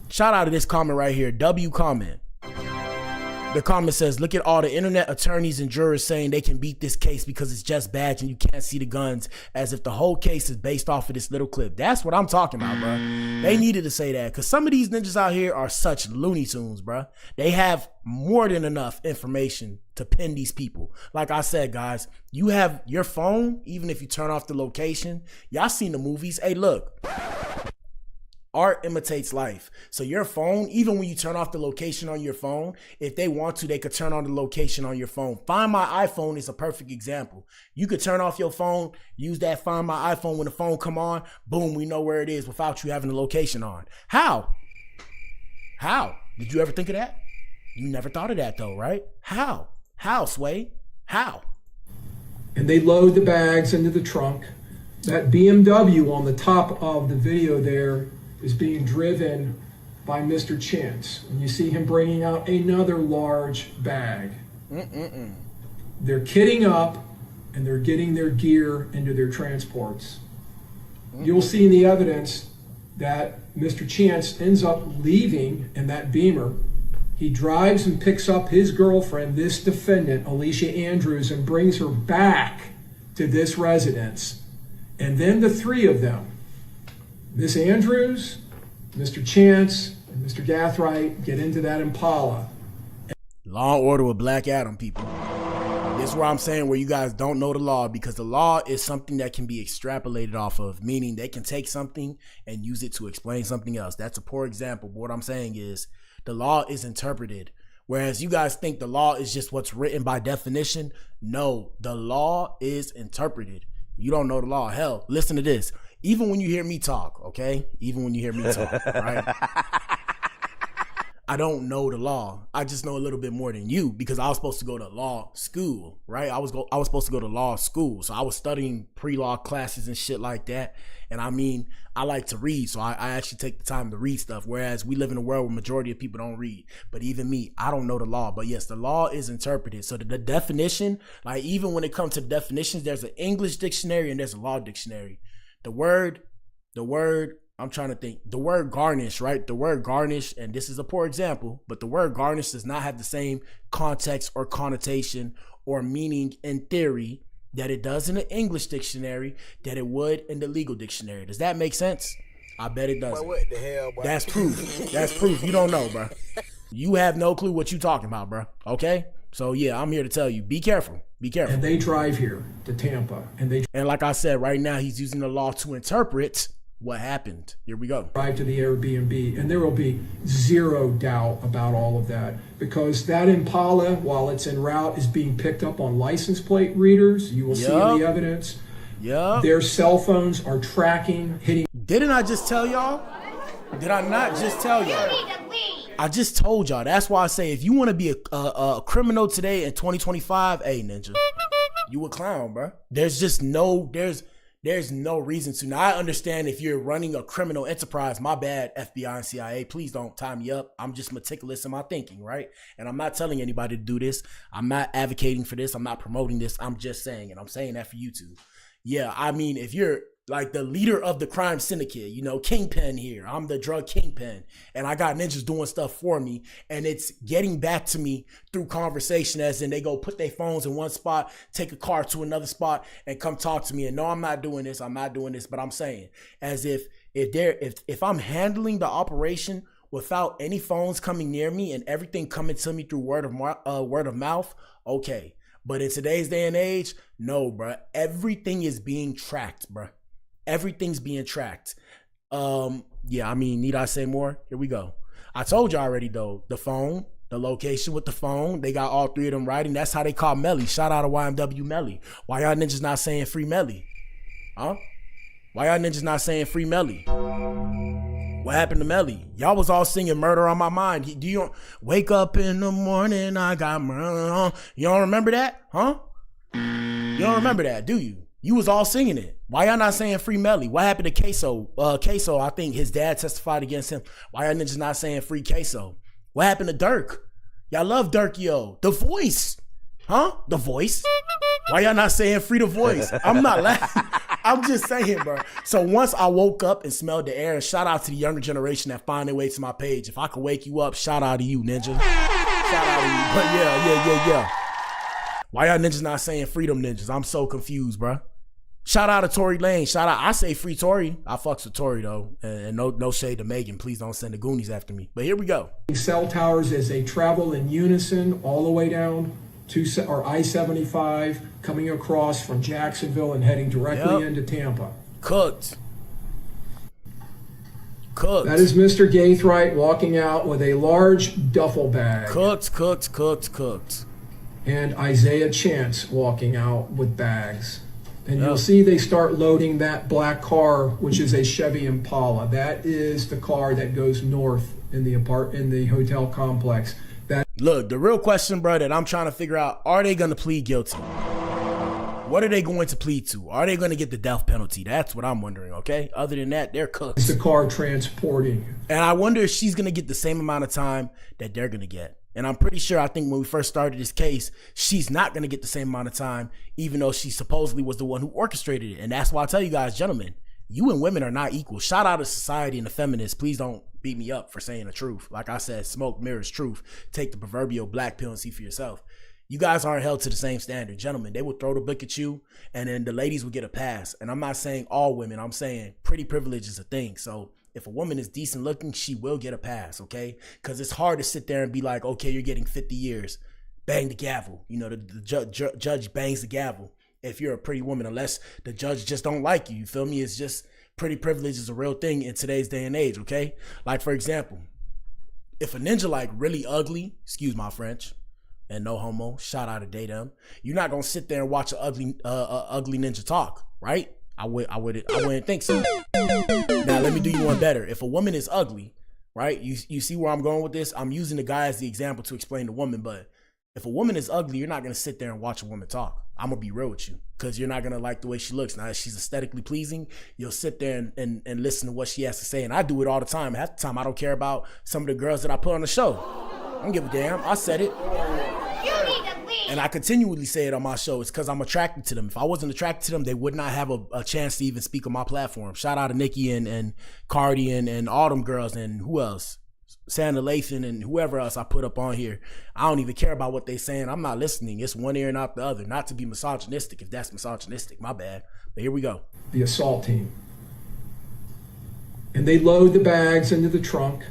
Shout out to this comment right here. W comment. The comment says, look at all the internet attorneys and jurors saying they can beat this case because it's just badge and you can't see the guns, as if the whole case is based off of this little clip. That's what I'm talking about, bro. They needed to say that because some of these ninjas out here are such Looney Tunes, bro. They have more than enough information to pin these people. Like I said, guys, you have your phone, even if you turn off the location. Y'all seen the movies. Hey, look. Art imitates life. So your phone, even when you turn off the location on your phone, if they want to, they could turn on the location on your phone. Find My iPhone is a perfect example. You could turn off your phone, use that Find My iPhone when the phone come on, boom, we know where it is without you having the location on. How? Did you ever think of that? You never thought of that though, right? How, Sway? How?
And they load the bags into the trunk. That BMW on the top of the video there is being driven by Mr. Chance. And you see him bringing out another large bag. They're kitting up and they're getting their gear into their transports. You'll see in the evidence that Mr. Chance ends up leaving in that Beamer. He drives and picks up his girlfriend, this defendant, Alicia Andrews, and brings her back to this residence. And then the three of them, Miss Andrews, Mr. Chance, and Mr. Gathright, get into that Impala.
Law and Order with Black Adam, people. This is where I'm saying where you guys don't know the law, because the law is something that can be extrapolated off of, meaning they can take something and use it to explain something else. That's a poor example. But what I'm saying is the law is interpreted. Whereas you guys think the law is just what's written by definition. No, the law is interpreted. You don't know the law. Hell, listen to this. Even when you hear me talk, okay? Even when you hear me talk, right? I don't know the law. I just know a little bit more than you because I was supposed to go to law school, right? I was supposed to go to law school. So I was studying pre-law classes and shit like that. And I mean, I like to read. So I actually take the time to read stuff. Whereas we live in a world where majority of people don't read. But even me, I don't know the law. But yes, the law is interpreted. So the definition, like even when it comes to definitions, there's an English dictionary and there's a law dictionary. The word, I'm trying to think. The word garnish, right? The word garnish, and this is a poor example, but the word garnish does not have the same context or connotation or meaning in theory that it does in the English dictionary that it would in the legal dictionary. Does that make sense? I bet it doesn't.
Boy, what the hell, boy?
That's proof. That's proof. You don't know, bro. You have no clue what you talking about, bro. Okay? So, yeah, I'm here to tell you, be careful. Be careful.
And they drive here to Tampa. And
like I said, right now he's using the law to interpret what happened. Here we go.
Drive to the Airbnb, and there will be zero doubt about all of that, because that Impala, while it's en route, is being picked up on license plate readers. You will see in the evidence.
Yeah.
Their cell phones are tracking, hitting.
Didn't I just tell y'all? Did I not just tell y'all? I just told y'all. That's why I say if you want to be a criminal today in 2025, hey, Ninja, you a clown, bro. There's just there's no reason to. Now, I understand if you're running a criminal enterprise, my bad, FBI and CIA, please don't tie me up. I'm just meticulous in my thinking, right? And I'm not telling anybody to do this. I'm not advocating for this. I'm not promoting this. I'm just saying, and I'm saying that for you two. Yeah, I mean, if you're like the leader of the crime syndicate, you know, kingpin here. I'm the drug kingpin, and I got ninjas doing stuff for me, and it's getting back to me through conversation, as in they go put their phones in one spot, take a car to another spot, and come talk to me. And no, I'm not doing this. But I'm saying, as if I'm handling the operation without any phones coming near me and everything coming to me through word of mouth, okay. But in today's day and age, no, bruh. Everything is being tracked, bruh. Everything's being tracked. Yeah, I mean, need I say more? Here we go. I told you already, though. The phone, the location with the phone, they got all three of them writing. That's how they call Melly. Shout out to YMW Melly. Why y'all ninjas not saying free Melly? Huh? Why y'all ninjas not saying free Melly? What happened to Melly? Y'all was all singing Murder on My Mind. Do you wake up in the morning, I got murder? You don't remember that? Huh? You don't remember that, do you? You was all singing it. Why y'all not saying free Melly? What happened to Queso? Queso, I think his dad testified against him. Why y'all ninjas not saying free Queso? What happened to Dirk? Y'all love Dirk, yo. The Voice. Huh? The Voice? Why y'all not saying free The Voice? I'm not laughing. I'm just saying, bro. So once I woke up and smelled the air, and shout out to the younger generation that find their way to my page. If I could wake you up, shout out to you, Ninja. Shout out to you. But yeah. Why y'all ninjas not saying freedom ninjas? I'm so confused, bro. Shout out to Tory Lane. Shout out. I say free Tory. I fucks with Tory, though. And no shade to Megan. Please don't send the Goonies after me. But here we go.
Cell towers as they travel in unison all the way down to I-75, coming across from Jacksonville and heading directly into Tampa.
Cooked.
That is Mr. Gaithright walking out with a large duffel bag.
Cooked.
And Isaiah Chance walking out with bags. And you'll see they start loading that black car, which is a Chevy Impala. That is the car that goes north in the hotel complex.
Look, the real question, bro, that I'm trying to figure out, are they going to plead guilty? What are they going to plead to? Are they going to get the death penalty? That's what I'm wondering, okay? Other than that, they're cooked.
It's the car transporting.
And I wonder if she's going to get the same amount of time that they're going to get. And I'm pretty sure, I think when we first started this case, she's not going to get the same amount of time, even though she supposedly was the one who orchestrated it. And that's why I tell you guys, gentlemen, you and women are not equal. Shout out to society and the feminists. Please don't beat me up for saying the truth. Like I said, smoke mirrors truth. Take the proverbial black pill and see for yourself. You guys aren't held to the same standard. Gentlemen, they will throw the book at you, and then the ladies will get a pass. And I'm not saying all women. I'm saying pretty privilege is a thing. So if a woman is decent looking, she will get a pass, okay? Because it's hard to sit there and be like, okay, you're getting 50 years. Bang the gavel. You know, the judge bangs the gavel if you're a pretty woman, unless the judge just don't like you. You feel me? It's just pretty privilege is a real thing in today's day and age, okay? Like, for example, if a ninja like really ugly, excuse my French, and no homo, shout out to Datum, you're not gonna sit there and watch an ugly ninja talk, right? I wouldn't think so. Now let me do you one better. If a woman is ugly, right? You see where I'm going with this? I'm using the guy as the example to explain the woman, but if a woman is ugly, you're not gonna sit there and watch a woman talk. I'm gonna be real with you, because you're not gonna like the way she looks. Now, if she's aesthetically pleasing, you'll sit there and listen to what she has to say. And I do it all the time. Half the time, I don't care about some of the girls that I put on the show. I don't give a damn. I said it. And I continually say it on my show. It's because I'm attracted to them. If I wasn't attracted to them, they would not have a chance to even speak on my platform. Shout out to Nicki and Cardi and all them girls, and who else? Sandra Lathan and whoever else I put up on here. I don't even care about what they saying. I'm not listening. It's one ear and out the other. Not to be misogynistic, if that's misogynistic, my bad. But here we go.
The assault team. And they load the bags into the trunk.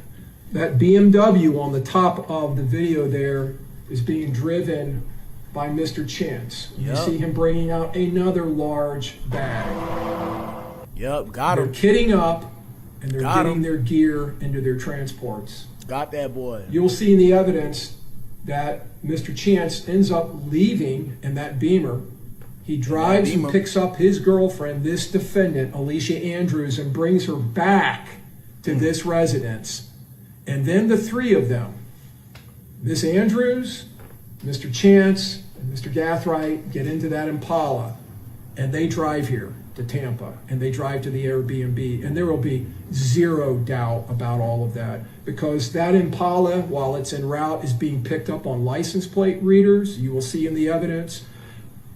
That BMW on the top of the video there is being driven by Mr. Chance. You see him bringing out another large bag.
Yep, got him.
They're kitting up and they're getting their gear into their transports.
Got that boy.
You'll see in the evidence that Mr. Chance ends up leaving in that Beamer. He drives and picks up his girlfriend, this defendant, Alicia Andrews, and brings her back to this residence. And then the three of them, Miss Andrews, Mr. Chance, and Mr. Gathright, get into that Impala, and they drive here to Tampa, and they drive to the Airbnb, and there will be zero doubt about all of that, because that Impala, while it's en route, is being picked up on license plate readers. You will see in the evidence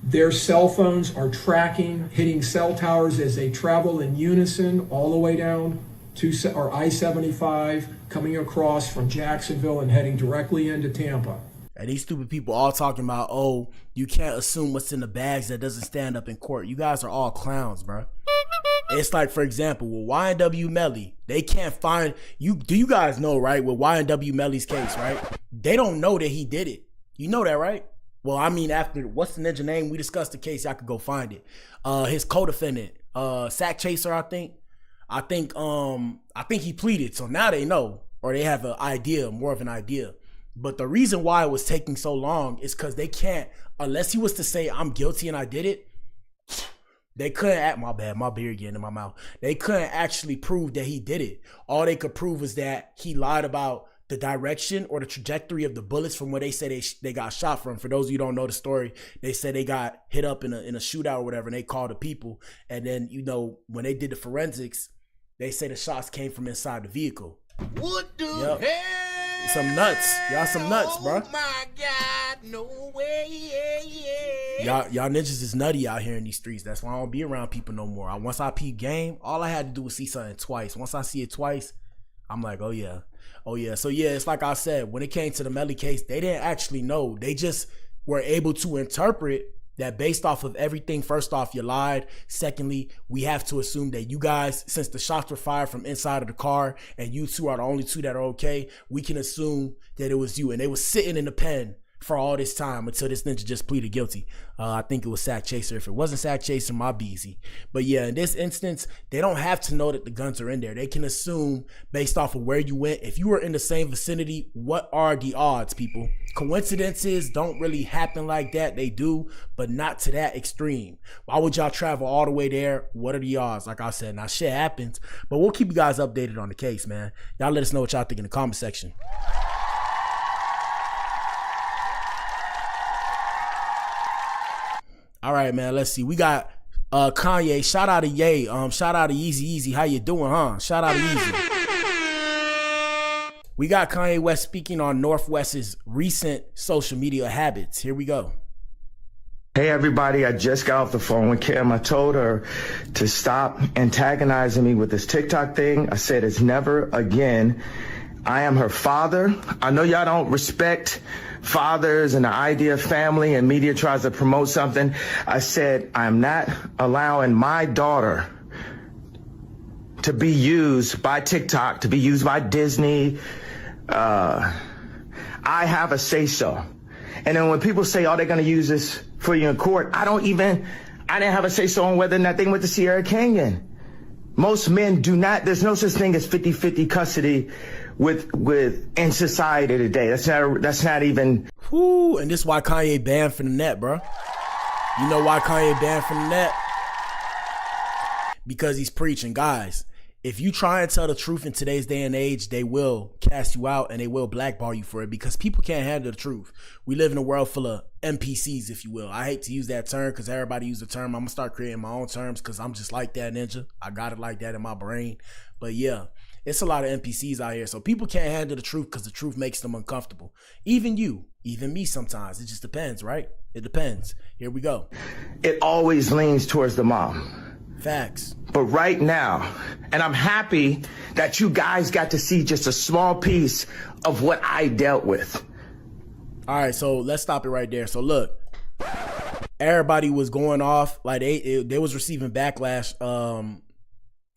their cell phones are tracking, hitting cell towers as they travel in unison all the way down to I-75, coming across from Jacksonville and heading directly into Tampa.
And these stupid people all talking about, oh, you can't assume what's in the bags that doesn't stand up in court. You guys are all clowns, bro. It's like, for example, with YNW Melly, they can't find you. Do you guys know, right? With YNW Melly's case, right? They don't know that he did it. You know that, right? Well, I mean, after what's the ninja name? We discussed the case. Y'all could go find it. His co-defendant, Sack Chaser, I think he pleaded. So now they know, or they have an idea, more of an idea. But the reason why it was taking so long is because they can't, unless he was to say, I'm guilty and I did it, they couldn't, my bad, my beer getting in my mouth. They couldn't actually prove that he did it. All they could prove was that he lied about the direction or the trajectory of the bullets from where they say they got shot from. For those of you who don't know the story, they said they got hit up in a shootout or whatever, and they called the people. And then, you know, when they did the forensics, they say the shots came from inside the vehicle.
What the hell?
Some nuts. Y'all some nuts, bro.
Oh my God, no way.
Y'all niggas is nutty out here in these streets. That's why I don't be around people no more. Once I peep game, all I had to do was see something twice. Once I see it twice, I'm like, oh yeah. So yeah, it's like I said, when it came to the Melly case, they didn't actually know. They just were able to interpret that based off of everything. First off, you lied. Secondly, we have to assume that you guys, since the shots were fired from inside of the car and you two are the only two that are okay, we can assume that it was you. And they were sitting in the pen for all this time until this ninja just pleaded guilty. I think it was Sack Chaser. If it wasn't Sack Chaser, my beezy. But yeah, in this instance, they don't have to know that the guns are in there. They can assume based off of where you went. If you were in the same vicinity, what are the odds, people? Coincidences don't really happen like that. They do, but not to that extreme. Why would y'all travel all the way there? What are the odds? Like I said, now shit happens, but we'll keep you guys updated on the case, man. Y'all let us know what y'all think in the comment section. All right, man, let's see. We got Kanye. Shout out to Ye. Shout out to Easy. How you doing, huh? Shout out to Easy. We got Kanye West speaking on Northwest's recent social media habits. Here we go.
Hey everybody, I just got off the phone with Kim. I told her to stop antagonizing me with this TikTok thing. I said it's never again. I am her father. I know y'all don't respect fathers and the idea of family, and media tries to promote something. I said I'm not allowing my daughter to be used by TikTok, to be used by Disney. I have a say-so. And then when people say, oh, they're going to use this for you in court, I didn't have a say-so on whether or not they went to Sierra Canyon. Most men do not, there's no such thing as 50-50 custody in society today. That's not even.
Whoo, and this is why Kanye banned from the net, bro. You know why Kanye banned from the net? Because he's preaching. Guys, if you try and tell the truth in today's day and age, they will cast you out and they will blackball you for it, because people can't handle the truth. We live in a world full of NPCs, if you will. I hate to use that term because everybody uses the term. I'm going to start creating my own terms because I'm just like that, ninja. I got it like that in my brain. But yeah, it's a lot of NPCs out here. So people can't handle the truth because the truth makes them uncomfortable. Even you, even me sometimes. It just depends, right? It depends. Here we go.
It always leans towards the mom.
Facts.
But right now, and I'm happy that you guys got to see just a small piece of what I dealt with.
All right, so let's stop it right there. So look, everybody was going off like they was receiving backlash.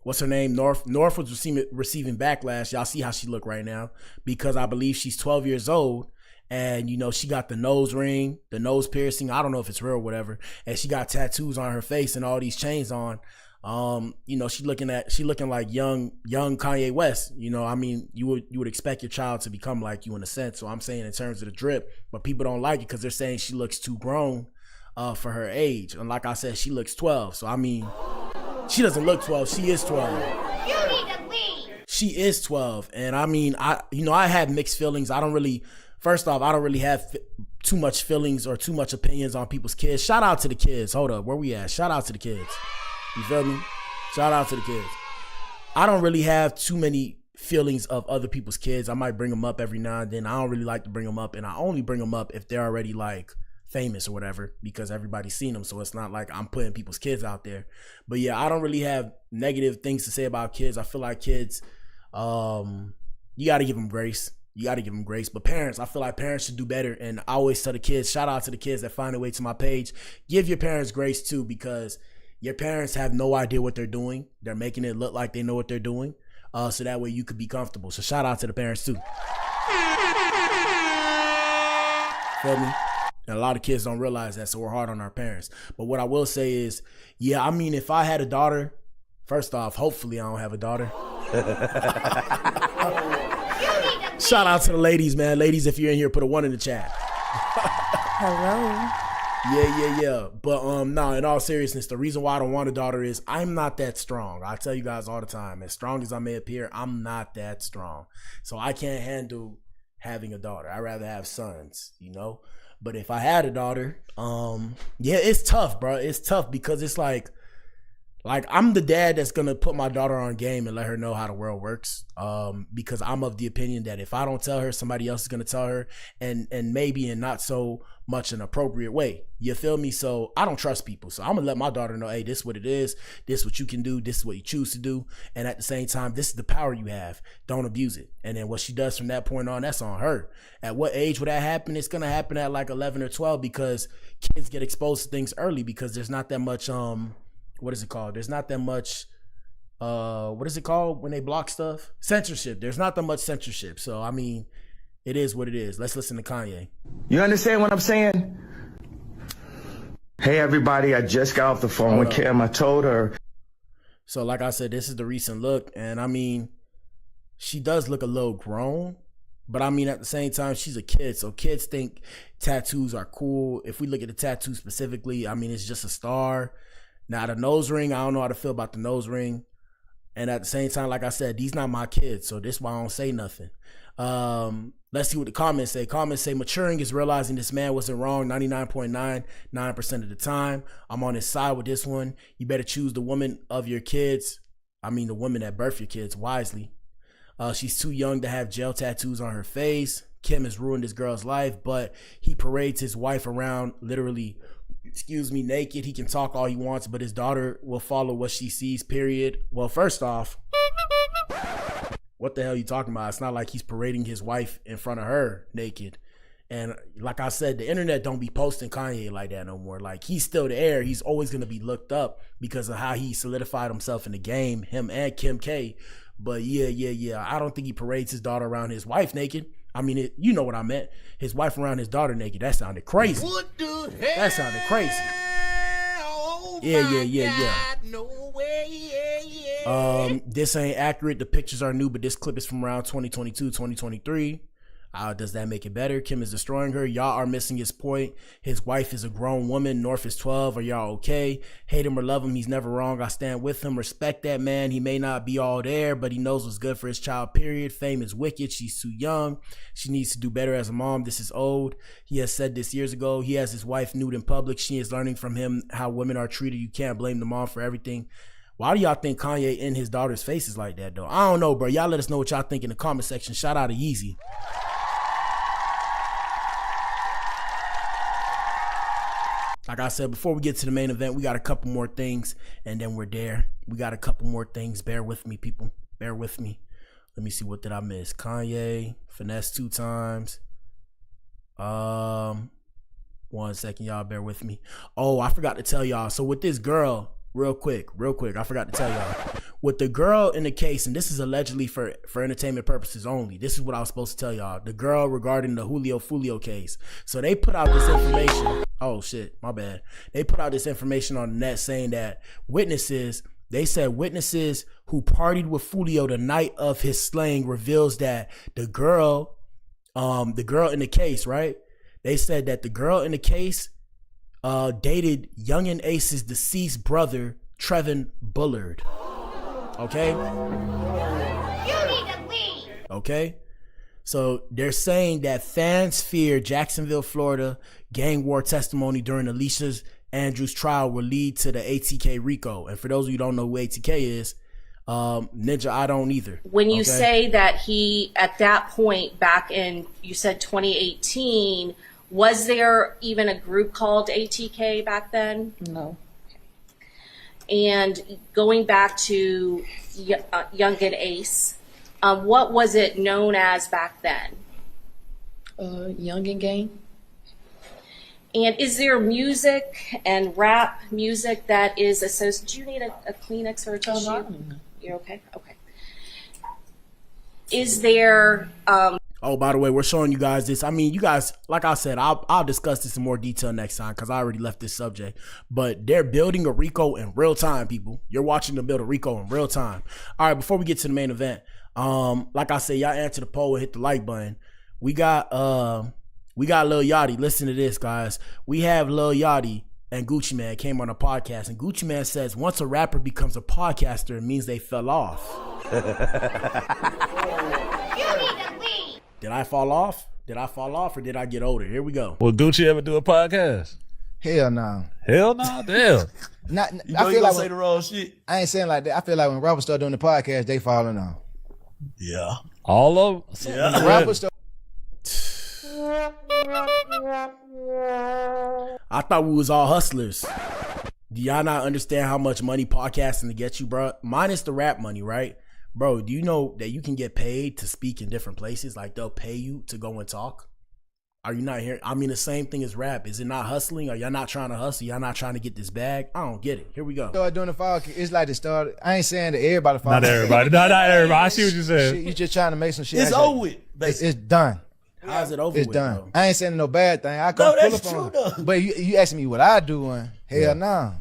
What's her name? North was receiving backlash. Y'all see how she look right now, because I believe she's 12 years old, and you know she got the nose ring, the nose piercing. I don't know if it's real or whatever, and she got tattoos on her face and all these chains on. You know, she looking like young Kanye West. You know, I mean, you would expect your child to become like you in a sense. So I'm saying in terms of the drip, but people don't like it because they're saying she looks too grown for her age. And like I said, she looks 12. So I mean, she doesn't look 12. She is 12.
You need to leave.
She is 12. And I mean, I have mixed feelings. First off, I don't really have too much feelings or too much opinions on people's kids. Shout out to the kids. Hold up, where we at? Shout out to the kids. You feel me? Shout out to the kids. I don't really have too many feelings of other people's kids. I might bring them up every now and then. I don't really like to bring them up, and I only bring them up if they're already like famous or whatever, because everybody's seen them. So it's not like I'm putting people's kids out there. But yeah, I don't really have negative things to say about kids. I feel like kids, you got to give them grace. You got to give them grace. But parents, I feel like parents should do better. And I always tell the kids, shout out to the kids that find their way to my page. Give your parents grace too, because your parents have no idea what they're doing. They're making it look like they know what they're doing. So that way you could be comfortable. So shout out to the parents too. Feel me? And a lot of kids don't realize that, so we're hard on our parents. But what I will say is, yeah, I mean, if I had a daughter, first off, hopefully I don't have a daughter. Shout out to the ladies, man. Ladies, if you're in here, put a 1 in the chat.
Hello.
Yeah. But no, in all seriousness, the reason why I don't want a daughter is I'm not that strong. I tell you guys all the time, as strong as I may appear, I'm not that strong. So I can't handle having a daughter. I'd rather have sons, you know? But if I had a daughter, yeah, it's tough, bro. It's tough because it's like I'm the dad that's gonna put my daughter on game and let her know how the world works. Because I'm of the opinion that if I don't tell her, somebody else is gonna tell her, and maybe in not so much an appropriate way. You feel me? So I don't trust people. So I'm gonna let my daughter know, hey, this is what it is. This is what you can do. This is what you choose to do. And at the same time, this is the power you have. Don't abuse it. And then what she does from that point on, that's on her. At what age would that happen? It's gonna happen at like 11 or 12 because kids get exposed to things early because there's not that much what is it called? There's not that much, what is it called when they block stuff? Censorship. There's not that much censorship. So, I mean, it is what it is. Let's listen to Kanye.
You understand what I'm saying? Hey, everybody, I just got off the phone with Kim. I told her.
So, like I said, this is the recent look. And, I mean, she does look a little grown. But, I mean, at the same time, she's a kid. So, kids think tattoos are cool. If we look at the tattoo specifically, I mean, it's just a star. Now, the nose ring, I don't know how to feel about the nose ring. And at the same time, like I said, these not my kids, so this is why I don't say nothing. Let's see what the comments say. Comments say, maturing is realizing this man wasn't wrong 99.99% of the time. I'm on his side with this one. You better choose the woman of your kids. I mean, the woman that birthed your kids wisely. She's too young to have gel tattoos on her face. Kim has ruined this girl's life, but he parades his wife around literally naked. He can talk all he wants, but his daughter will follow what she sees, period. Well, first off, what the hell are you talking about? It's not like he's parading his wife in front of her naked. And like I said, the internet don't be posting Kanye like that no more. Like, he's still the heir. He's always going to be looked up because of how he solidified himself in the game, him and Kim K. But yeah. I don't think he parades his daughter around his wife naked. I mean, you know what I meant. His wife around his daughter naked. That sounded crazy.
What the hell?
That sounded crazy.
Oh
Yeah.
No way.
This ain't accurate. The pictures are new, but this clip is from around 2022, 2023. Does that make it better? Kim is destroying her. Y'all are missing his point. His wife is a grown woman. North is 12. Are y'all okay? Hate him or love him, he's never wrong. I stand with him. Respect that man. He may not be all there, but he knows what's good for his child, period. Fame is wicked. She's too young. She needs to do better as a mom. This is old. He has said this years ago. He has his wife nude in public. She is learning from him how women are treated. You can't blame the mom for everything. Why do y'all think Kanye in his daughter's face is like that, though? I don't know, bro. Y'all let us know what y'all think in the comment section. Shout out to Yeezy. Like I said, before we get to the main event, we got a couple more things, and then we're there. We got a couple more things. Bear with me, people. Bear with me. Let me see, what did I miss? Kanye, finesse 2 times. 1 second, y'all, bear with me. Oh, I forgot to tell y'all. So with this girl, real quick, I forgot to tell y'all. With the girl in the case, and this is allegedly for entertainment purposes only. This is what I was supposed to tell y'all. The girl regarding the Julio Fulio case. So they put out this information. Oh shit, my bad. They put out this information on the net saying that witnesses who partied with Fulio the night of his slaying reveals that the girl in the case, right? They said that the girl in the case dated Youngin Ace's deceased brother, Trevin Bullard. Okay? Okay? So they're saying that fans fear Jacksonville, Florida gang war testimony during Alicia Andrews' trial will lead to the ATK RICO. And for those of you who don't know who ATK is, Ninja, I don't either.
When you say that he, at that point back in, you said 2018, was there even a group called ATK back then?
No.
And going back to Youngin Ace, what was it known as back then?
Youngin Gang.
And is there music and rap music that is associated? Do you need a Kleenex or a tissue? You're okay? Okay. Is there...
Oh, by the way, we're showing you guys this. I mean, you guys, like I said, I'll discuss this in more detail next time because I already left this subject. But they're building a RICO in real time, people. You're watching them build a RICO in real time. All right, before we get to the main event, like I said, y'all answer the poll and hit the like button. We got Lil Yachty. Listen to this, guys. We have Lil Yachty and Gucci Mane came on a podcast, and Gucci Mane says once a rapper becomes a podcaster, it means they fell off. Did I fall off? Or did I get older? Here we go.
Will Gucci ever do a podcast?
Hell no.
Hell no? Damn.
I feel like
say the wrong shit.
I ain't saying like that. I feel like when rappers start doing the podcast, they falling off.
Yeah. All of them?
Yeah. Rappers start.
I thought we was all hustlers. Do y'all not understand how much money podcasting to get you, bro? Minus the rap money, right? Bro, do you know that you can get paid to speak in different places? Like they'll pay you to go and talk? Are you not hearing? I mean, the same thing as rap. Is it not hustling? Are y'all not trying to hustle? Y'all not trying to get this bag? I don't get it. Here we go.
Start doing the fall. It's like the start. I ain't saying that everybody fall.
Not everybody. Not everybody. I see what you're saying.
You just trying to make some shit.
It's over with.
It's done.
How's it over
it's
with?
Done.
Bro?
I ain't saying no bad thing. I come pull up on
true,
but you asking me what I doing? Hell no.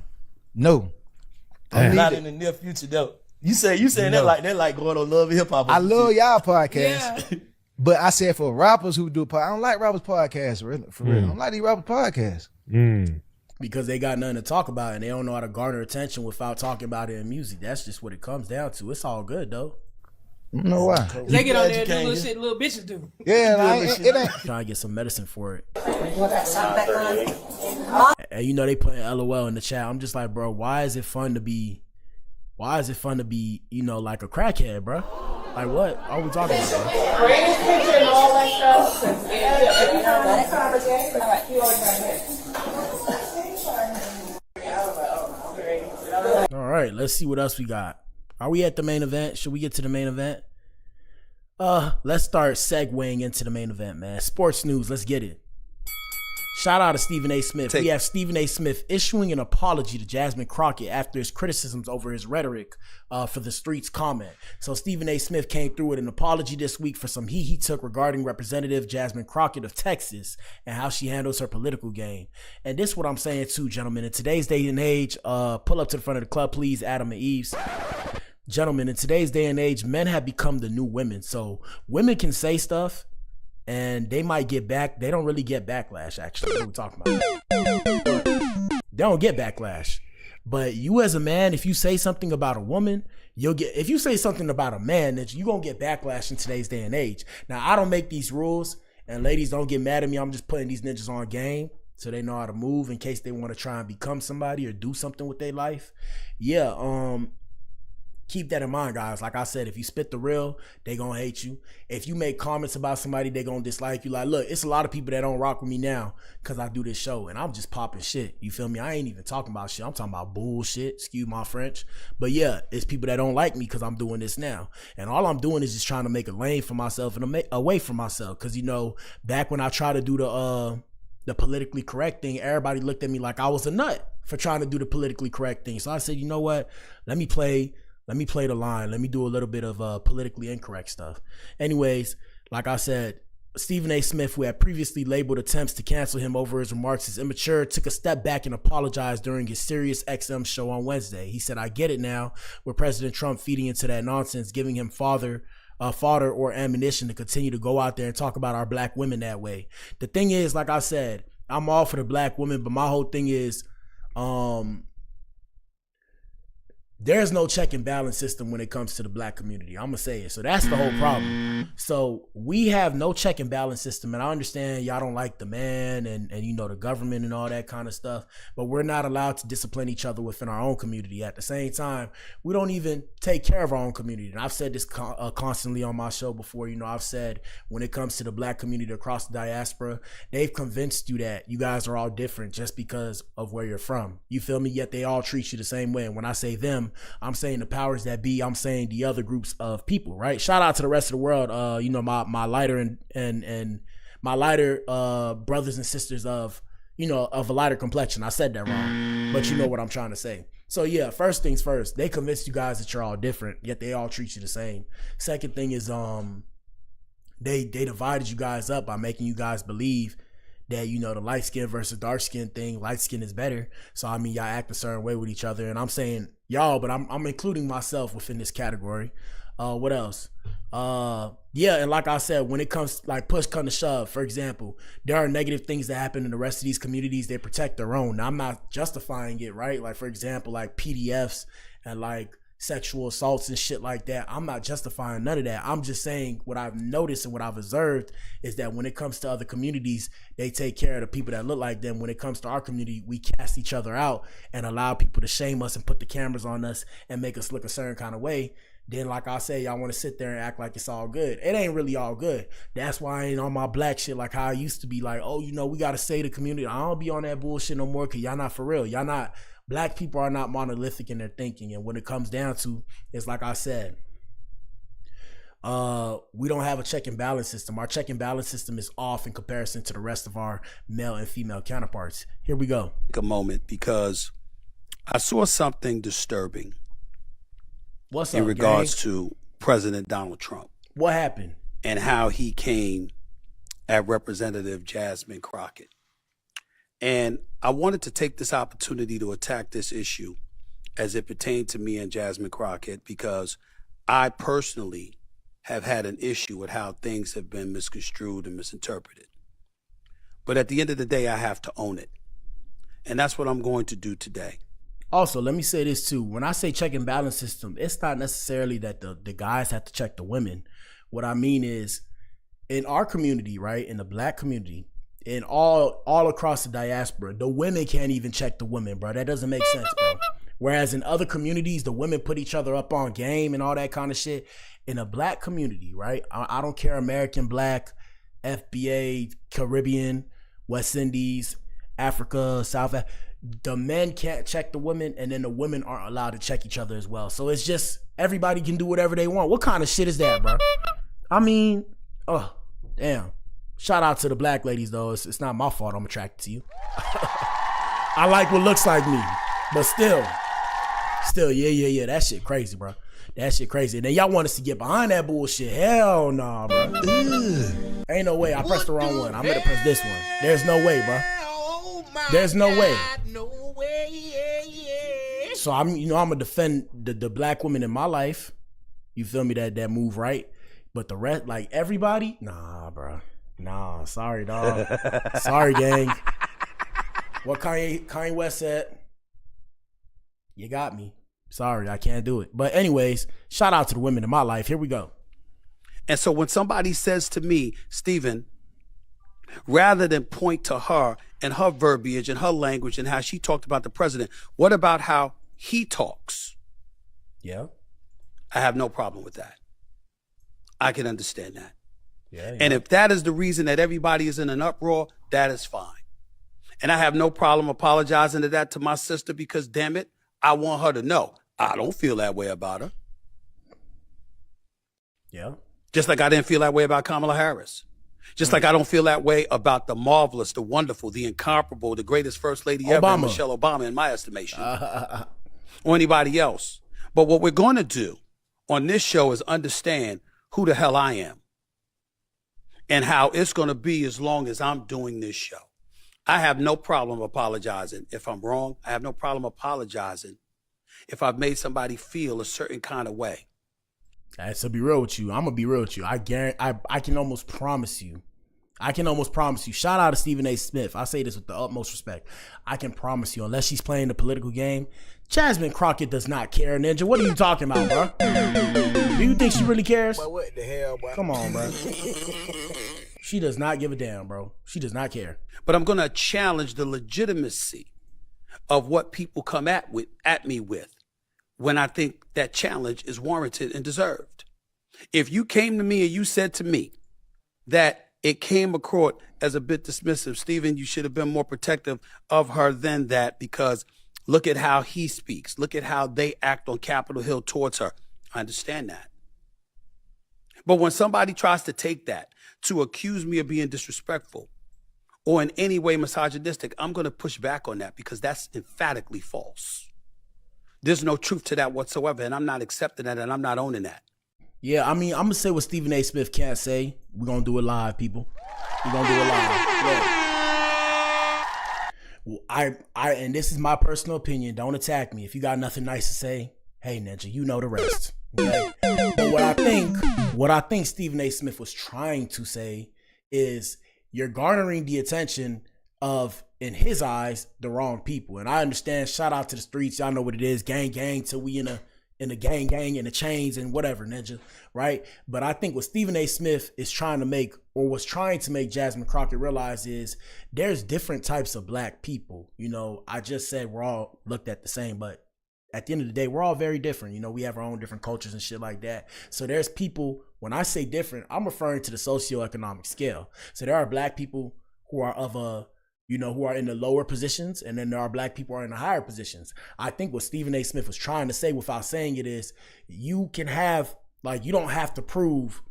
Not in the near future though. You saying
No.
that like going on Love and Hip Hop.
I love y'all podcast, but I said for rappers who do I don't like rappers podcasts for real. I don't like these rappers podcasts
because they got nothing to talk about and they don't know how to garner attention without talking about it in music. That's just what it comes down to. It's all good though.
I don't know why.
They get on there and do little shit little bitches do.
Yeah, it ain't.
Trying to get some medicine for it.
Want that sound back on?
And you know they putting LOL in the chat. I'm just like, bro, why is it fun to be, you know, like a crackhead, bro? Like what are we talking about, bro?
Bring this picture and all that stuff.
All right, let's see what else we got. Are we at the main event? Should we get to the main event? Let's start segueing into the main event, man. Sports news, let's get it. Shout out to Stephen A. Smith. We have Stephen A. Smith issuing an apology to Jasmine Crockett after his criticisms over his rhetoric for the streets comment. So Stephen A. Smith came through with an apology this week for some heat he took regarding Representative Jasmine Crockett of Texas and how she handles her political game. And this is what I'm saying too, gentlemen. In today's day and age, pull up to the front of the club, please, Adam and Eves. Gentlemen, in today's day and age, men have become the new women. So women can say stuff and they might get back. They don't really get backlash, actually. What are we talking about? They don't get backlash. But you as a man, if you say something about a woman, you'll get, if you say something about a man, that you're going to get backlash in today's day and age. Now, I don't make these rules, and ladies, don't get mad at me. I'm just putting these ninjas on game so they know how to move in case they want to try and become somebody or do something with their life. Yeah, keep that in mind, guys. Like I said, if you spit the real, they gonna hate you. If you make comments about somebody, they gonna dislike you. Like, look, it's a lot of people that don't rock with me now because I do this show and I'm just popping shit. You feel me? I ain't even talking about shit. I'm talking about bullshit. Excuse my French. But yeah, it's people that don't like me because I'm doing this now. And all I'm doing is just trying to make a lane for myself and away from myself. Because, you know, back when I tried to do the politically correct thing, everybody looked at me like I was a nut for trying to do the politically correct thing. So I said, you know what? Let me play the line. Let me do a little bit of politically incorrect stuff. Anyways, like I said, Stephen A. Smith, who had previously labeled attempts to cancel him over his remarks as immature, took a step back and apologized during his Sirius XM show on Wednesday. He said, I get it now, with President Trump feeding into that nonsense, giving him fodder or ammunition to continue to go out there and talk about our black women that way. The thing is, like I said, I'm all for the black women, but my whole thing is, there's no check and balance system when it comes to the black community. I'm gonna say it. So that's the whole problem. So we have no check and balance system, and I understand y'all don't like the man and you know, the government and all that kind of stuff, but we're not allowed to discipline each other within our own community. At the same time, we don't even take care of our own community. And I've said this constantly on my show before. You know, I've said when it comes to the black community across the diaspora, they've convinced you that you guys are all different just because of where you're from. You feel me? Yet they all treat you the same way. And when I say them, I'm saying the powers that be. I'm saying the other groups of people, right? Shout out to the rest of the world. You know, my lighter and my lighter brothers and sisters of, you know, of a lighter complexion. I said that wrong, but you know what I'm trying to say. So yeah, first things first, they convinced you guys that you're all different, yet they all treat you the same. Second thing is, they divided you guys up by making you guys believe that, you know, the light skin versus dark skin thing, light skin is better. So I mean, y'all act a certain way with each other, and I'm saying y'all, but I'm including myself within this category. What else? Yeah, and like I said, when it comes, like, push come to shove, for example, there are negative things that happen in the rest of these communities. They protect their own. Now, I'm not justifying it, right? Like, for example, like PDFs and like sexual assaults and shit like that. I'm not justifying none of that. I'm just saying what I've noticed and what I've observed is that when it comes to other communities, they take care of the people that look like them. When it comes to our community, we cast each other out and allow people to shame us and put the cameras on us and make us look a certain kind of way. Then, like I say, y'all want to sit there and act like it's all good. It ain't really all good. That's why I ain't on my black shit like how I used to be, like, oh, you know, we got to say the community. I don't be on that bullshit no more because y'all not for real. Y'all not, black people are not monolithic in their thinking. And when it comes down to, it's like I said, we don't have a check and balance system. Our check and balance system is off in comparison to the rest of our male and female counterparts. Here we go.
Take a moment, because I saw something disturbing.
What's up,
in regards
gang?
to President Donald Trump.
What happened?
And how he came at Representative Jasmine Crockett. And I wanted to take this opportunity to attack this issue as it pertained to me and Jasmine Crockett, because I personally have had an issue with how things have been misconstrued and misinterpreted. But at the end of the day, I have to own it. And that's what I'm going to do today.
Also, let me say this too. When I say check and balance system, it's not necessarily that the guys have to check the women. What I mean is, in our community, right, in the black community, in all across the diaspora, the women can't even check the women, bro. That doesn't make sense, bro. Whereas in other communities, the women put each other up on game and all that kind of shit. In a black community, right, I don't care, American, black, FBA, Caribbean, West Indies, Africa, South Africa, the men can't check the women, and then the women aren't allowed to check each other as well. So it's just, everybody can do whatever they want. What kind of shit is that, bro? I mean, oh, damn. Shout out to the black ladies, though. It's not my fault I'm attracted to you. I like what looks like me, but still, yeah. That shit crazy, bro. That shit crazy. And then y'all want us to get behind that bullshit. Hell nah, bro. Ain't no way. I pressed the wrong one. I meant to press this one. There's no way, bro. There's no way. So I'm gonna defend the black women in my life. You feel me? That move right. But the rest, like everybody, nah, bro. Nah, sorry, dog. Sorry, gang. What Kanye West said, you got me. Sorry, I can't do it. But anyways, shout out to the women in my life. Here we go.
And so when somebody says to me, Stephen, rather than point to her and her verbiage and her language and how she talked about the president, what about how he talks?
Yeah.
I have no problem with that. I can understand that.
Yeah.
And if that is the reason that everybody is in an uproar, that is fine. And I have no problem apologizing to my sister because, damn it, I want her to know I don't feel that way about her.
Yeah.
Just like I didn't feel that way about Kamala Harris. Just like I don't feel that way about the marvelous, the wonderful, the incomparable, the greatest first lady ever, Michelle Obama, in my estimation, or anybody else. But what we're going to do on this show is understand who the hell I am and how it's going to be as long as I'm doing this show. I have no problem apologizing if I'm wrong. I have no problem apologizing if I've made somebody feel a certain kind of way.
To be real with you, I'm gonna be real with you. I can almost promise you. Shout out to Stephen A. Smith. I say this with the utmost respect. I can promise you, unless she's playing the political game, Jasmine Crockett does not care. Ninja, what are you talking about, bro? Do you think she really cares?
Boy, what the hell, bro?
Come on, bro. She does not give a damn, bro. She does not care.
But I'm gonna challenge the legitimacy of what people come at me with when I think that challenge is warranted and deserved. If you came to me and you said to me that it came across as a bit dismissive, Stephen, you should have been more protective of her than that because look at how he speaks. Look at how they act on Capitol Hill towards her. I understand that. But when somebody tries to take that to accuse me of being disrespectful or in any way misogynistic, I'm going to push back on that because that's emphatically false. There's no truth to that whatsoever, and I'm not accepting that, and I'm not owning that.
Yeah, I mean, I'm going to say what Stephen A. Smith can't say. We're going to do it live, people. We're going to do it live. Well, and this is my personal opinion. Don't attack me. If you got nothing nice to say, hey, Ninja, you know the rest. Okay? But what I think Stephen A. Smith was trying to say is you're garnering the attention of, in his eyes, the wrong people. And I understand, shout out to the streets. Y'all know what it is. Gang, till we in a gang, in the chains and whatever, Ninja, right? But I think what Stephen A. Smith is trying to make, or was trying to make Jasmine Crockett realize is there's different types of black people. You know, I just said we're all looked at the same, but at the end of the day, we're all very different. You know, we have our own different cultures and shit like that. So there's people, when I say different, I'm referring to the socioeconomic scale. So there are black people who are of a, you know, who are in the lower positions, and then there are black people who are in the higher positions. I think what Stephen A. Smith was trying to say without saying it is you can have, like, you don't have to prove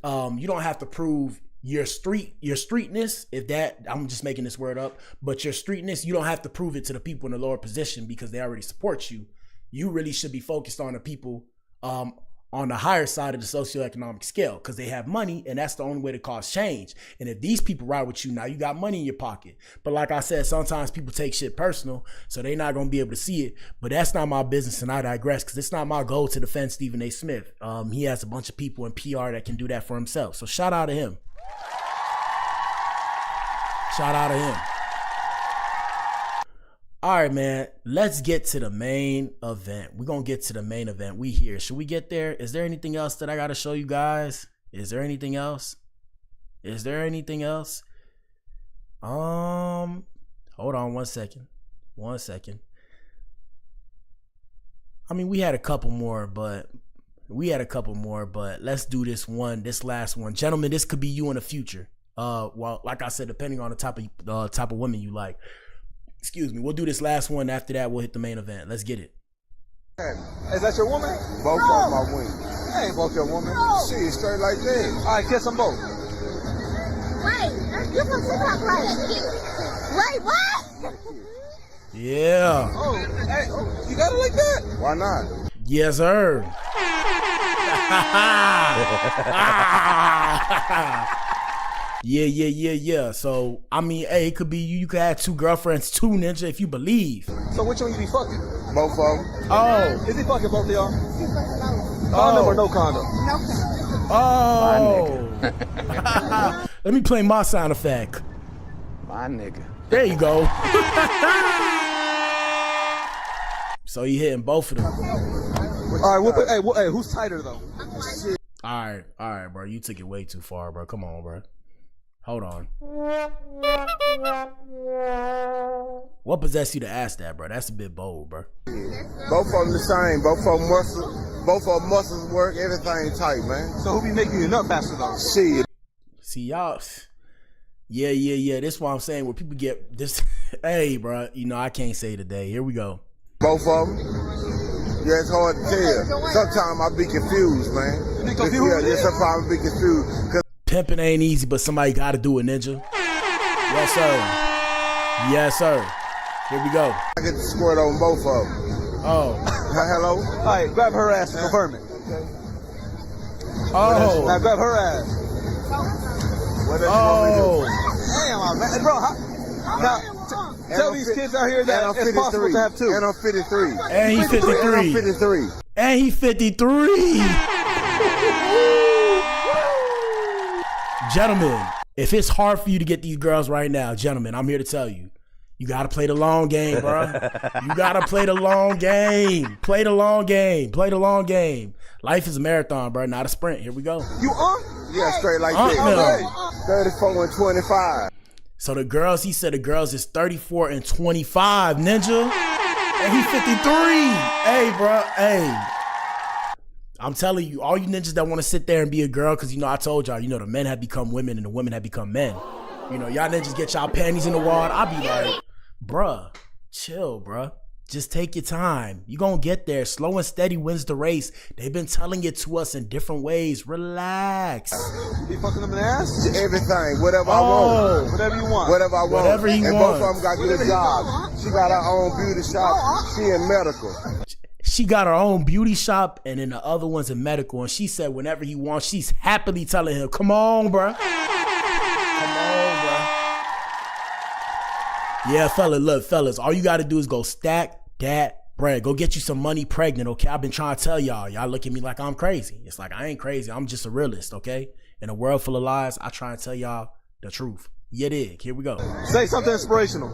your streetness, if that, I'm just making this word up, but your streetness, you don't have to prove it to the people in the lower position because they already support you. You really should be focused on the people on the higher side of the socioeconomic scale because they have money, and that's the only way to cause change. And if these people ride with you, now you got money in your pocket. But like I said, sometimes people take shit personal, so they're not going to be able to see it. But that's not my business, and I digress because it's not my goal to defend Stephen A. Smith. He has a bunch of people in PR that can do that for himself. So shout out to him. Shout out to him. All right, man, let's get to the main event. We're going to get to the main event. We here. Should we get there? Is there anything else that I got to show you guys? Is there anything else? Hold on one second. I mean, we had a couple more, but let's do this last one. Gentlemen, this could be you in the future. Well, like I said, depending on the type of women you like. Excuse me. We'll do this last one. After that, we'll hit the main event. Let's get it.
Is that your woman? Both of my women. That ain't both your woman. No. She is straight like that. All right, kiss them both.
Wait, you from TikTok, right? Wait, what?
Yeah.
Oh, hey, you got it like that? Why not?
Yes, sir. Yeah. So, I mean, hey, it could be you. You could have two girlfriends, too, Ninja, if you believe.
So which one you be fucking? Both of them.
Oh.
Is he fucking both of y'all? Condom or no condom?
No condom.
Oh. Let me play my sound effect.
My nigga.
There you go. So you hitting both of them.
All right, hey, who's tighter, though?
All right, bro. You took it way too far, bro. Come on, bro. Hold on. What possessed you to ask that, bro? That's a bit bold, bro.
Both of them the same. Both of them muscles work. Everything tight, man. So who be making you nut faster though? Shit.
See y'all. Yeah. This is what I'm saying. Where people get this. Hey, bro. You know I can't say today. Here we go.
Both of them. Yeah, it's hard to tell. Sometimes I be confused, man. Yeah, sometimes I be confused.
Pimping ain't easy, but somebody got to do it, Ninja. Yes, sir. Yes, sir. Here we go.
I get the squirt on both of them.
Oh.
Hello?
All right, grab her ass and confirm it. Okay.
Oh.
Now grab her ass.
What else you want me to do?
Damn, man. Bro, now, tell these kids out here that it's possible to have two.
And I'm 53.
And he's 53.
And I'm 53.
And he's 53. Gentlemen, if it's hard for you to get these girls right now, gentlemen, I'm here to tell you, you got to play the long game, bro. You got to play the long game. Play the long game. Play the long game. Life is a marathon, bro, not a sprint. Here we go.
You Yeah, straight like that. 34 and 25.
So the girls, he said the girls is 34 and 25, Ninja. And he's 53. Hey, bro. Hey. I'm telling you, all you ninjas that want to sit there and be a girl, because, you know, I told y'all, you know, the men have become women and the women have become men. You know, y'all ninjas get y'all panties in the water. I be like, bruh, chill, bruh. Just take your time. You gonna get there. Slow and steady wins the race. They've been telling it to us in different ways. Relax.
You be fucking them in the ass?
Everything. Whatever I want.
Whatever you want.
Whatever I want.
Whatever you
and
want.
both of them got good jobs. She got her own beauty shop. She in medical.
She got her own beauty shop, and then the other one's in medical. And she said whenever he wants, she's happily telling him, come on, bruh. Come on, bruh. Yeah, fellas, all you got to do is go stack that bread. Go get you some money pregnant, okay? I've been trying to tell y'all. Y'all look at me like I'm crazy. It's like I ain't crazy. I'm just a realist, okay? In a world full of lies, I try and tell y'all the truth. You dig. Here we go.
Say something inspirational.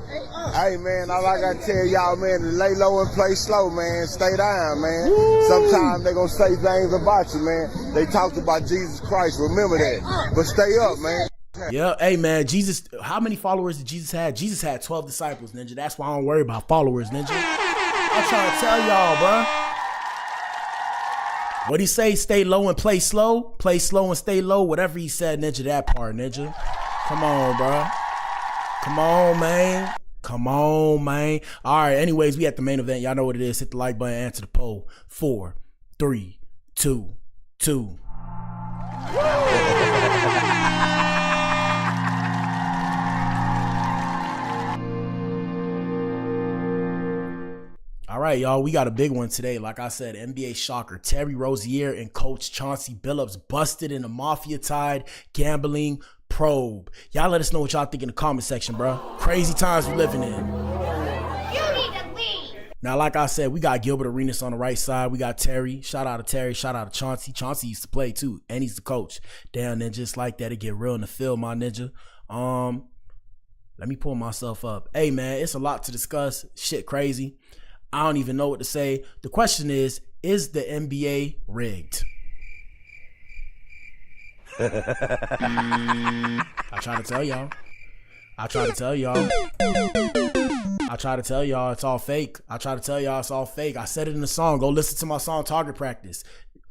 Hey, man, all I got to tell y'all, man, to lay low and play slow, man. Stay down, man. Sometimes they going to say things about you, man. They talked about Jesus Christ. Remember that. But stay up, man.
Yeah, hey, man, Jesus, how many followers did Jesus have? Jesus had 12 disciples, Ninja. That's why I don't worry about followers, Ninja. I'm trying to tell y'all, bro. What'd he say? Stay low and play slow? Play slow and stay low? Whatever he said, Ninja, that part, Ninja. Come on, bro. Come on, man. Come on, man. All right, anyways, we at the main event. Y'all know what it is. Hit the like button, answer the poll. 4, 3, 2, 2. All right, y'all, we got a big one today. Like I said, NBA shocker. Terry Rozier and Coach Chauncey Billups busted in a MAFIA-TIED gambling probe. Y'all let us know what y'all think in the comment section, bro. Crazy times we living in. Now, like I said, we got Gilbert Arenas on the right side. We got Terry. Shout out to Terry. Shout out to Chauncey. Chauncey used to play too, and he's the coach. Damn, Ninja, just like that. It get real in the field, my Ninja. Let me pull myself up. Hey, man, it's a lot to discuss. Shit crazy. I don't even know what to say. The question is the NBA rigged? I try to tell y'all. I try to tell y'all it's all fake. I try to tell y'all it's all fake. I said it in the song. Go listen to my song Target Practice.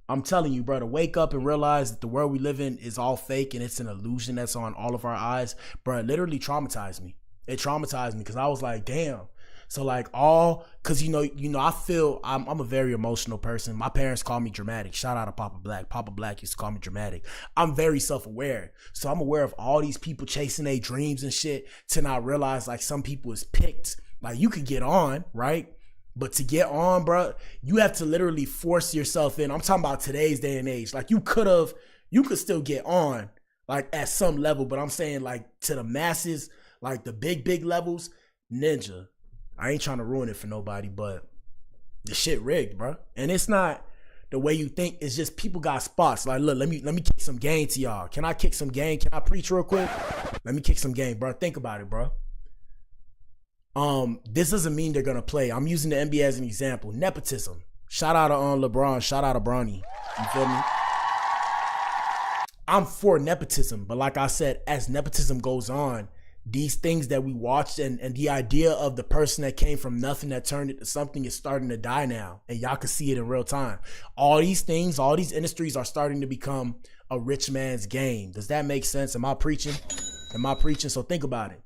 I'm telling you, bro, to wake up and realize that the world we live in is all fake and it's an illusion that's on all of our eyes, bro, it literally traumatized me. It traumatized me because I was like, damn. So like cause you know, I feel I'm a very emotional person. My parents call me dramatic. Shout out to Papa Black. Papa Black used to call me dramatic. I'm very self-aware. So I'm aware of all these people chasing their dreams and shit to not realize like some people is picked. Like you could get on, right? But to get on, bro, you have to literally force yourself in. I'm talking about today's day and age. Like you could still get on like at some level, but I'm saying like to the masses, like the big levels, Ninja. I ain't trying to ruin it for nobody, but the shit rigged, bro. And it's not the way you think. It's just people got spots. Like, look, let me kick some game to y'all. Can I kick some game? Can I preach real quick? Let me kick some game, bro. Think about it, bro. This doesn't mean they're gonna play. I'm using the NBA as an example. Nepotism. Shout out to LeBron. Shout out to Bronny. You feel me? I'm for nepotism, but like I said, as nepotism goes on, these things that we watched and the idea of the person that came from nothing that turned into something is starting to die now. And y'all can see it in real time. All these things, all these industries are starting to become a rich man's game. Does that make sense? Am I preaching? So think about it.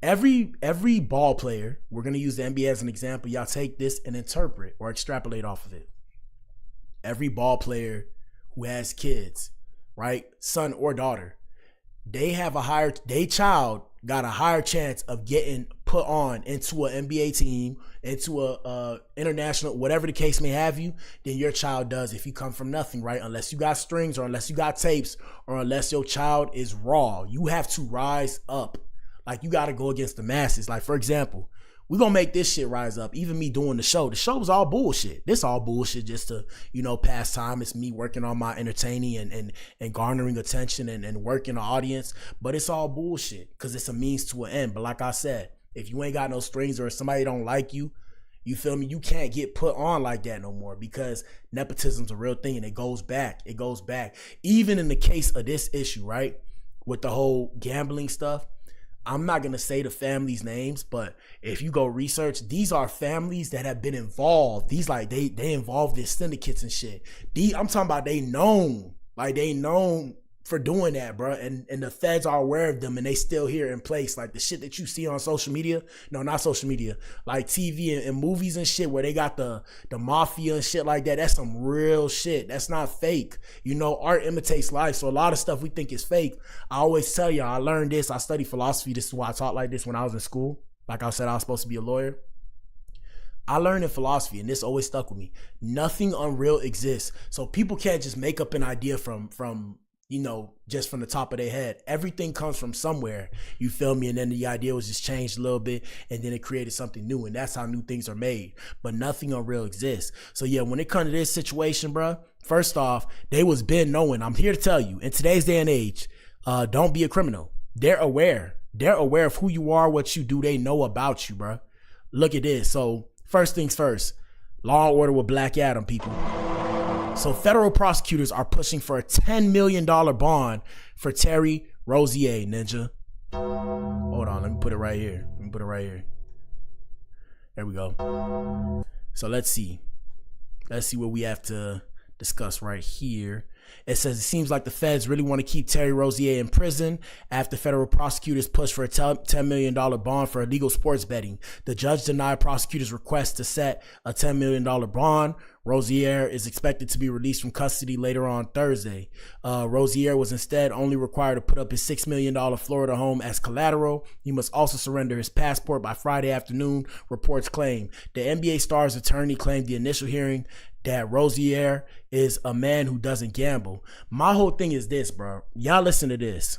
Every ball player, we're going to use the NBA as an example. Y'all take this and interpret or extrapolate off of it. Every ball player who has kids, right? Son or daughter, they child got a higher chance of getting put on into an NBA team, into a international, whatever the case may have you, than your child does if you come from nothing, right? Unless you got strings or unless you got tapes or unless your child is raw. You have to rise up. Like, you got to go against the masses. Like, for example, we're going to make this shit rise up. Even me doing the show was all bullshit. This all bullshit just to, pass time. It's me working on my entertaining and garnering attention and working the audience. But it's all bullshit because it's a means to an end. But like I said, if you ain't got no strings or if somebody don't like you, you feel me? You can't get put on like that no more because nepotism's a real thing and it goes back. Even in the case of this issue, right? With the whole gambling stuff, I'm not going to say the families' names, but if you go research, these are families that have been involved. These they involved in syndicates and shit. I'm talking about they known for doing that, bro. And the feds are aware of them and they still here in place. Like the shit that you see on social media. No, not social media. Like TV and movies and shit where they got the mafia and shit like that. That's some real shit. That's not fake. Art imitates life. So a lot of stuff we think is fake. I always tell y'all, I learned this. I studied philosophy. This is why I taught like this when I was in school. Like I said, I was supposed to be a lawyer. I learned in philosophy, and this always stuck with me. Nothing unreal exists. So people can't just make up an idea from just from the top of their head. Everything comes from somewhere, you feel me? And then the idea was just changed a little bit and then it created something new, and that's how new things are made. But nothing unreal exists. So yeah, when it comes to this situation, bro, first off, they was been knowing. I'm here to tell you, in today's day and age, don't be a criminal. They're aware of who you are, what you do. They know about you, bro. Look at this. So first things first, Law and Order with Black Adam, people. So federal prosecutors are pushing for a $10 million bond for Terry Rozier, ninja. Hold on, let me put it right here. There we go. So let's see what we have to discuss right here. It says it seems like the feds really want to keep Terry Rozier in prison after federal prosecutors pushed for a $10 million bond for illegal sports betting. The judge denied prosecutors' request to set a $10 million bond. Rozier is expected to be released from custody later on Thursday. Rozier was instead only required to put up his $6 million Florida home as collateral. He must also surrender his passport by Friday afternoon, reports claim. The NBA star's attorney claimed the initial hearing that Rozier is a man who doesn't gamble. My whole thing is this, bro. Y'all listen to this.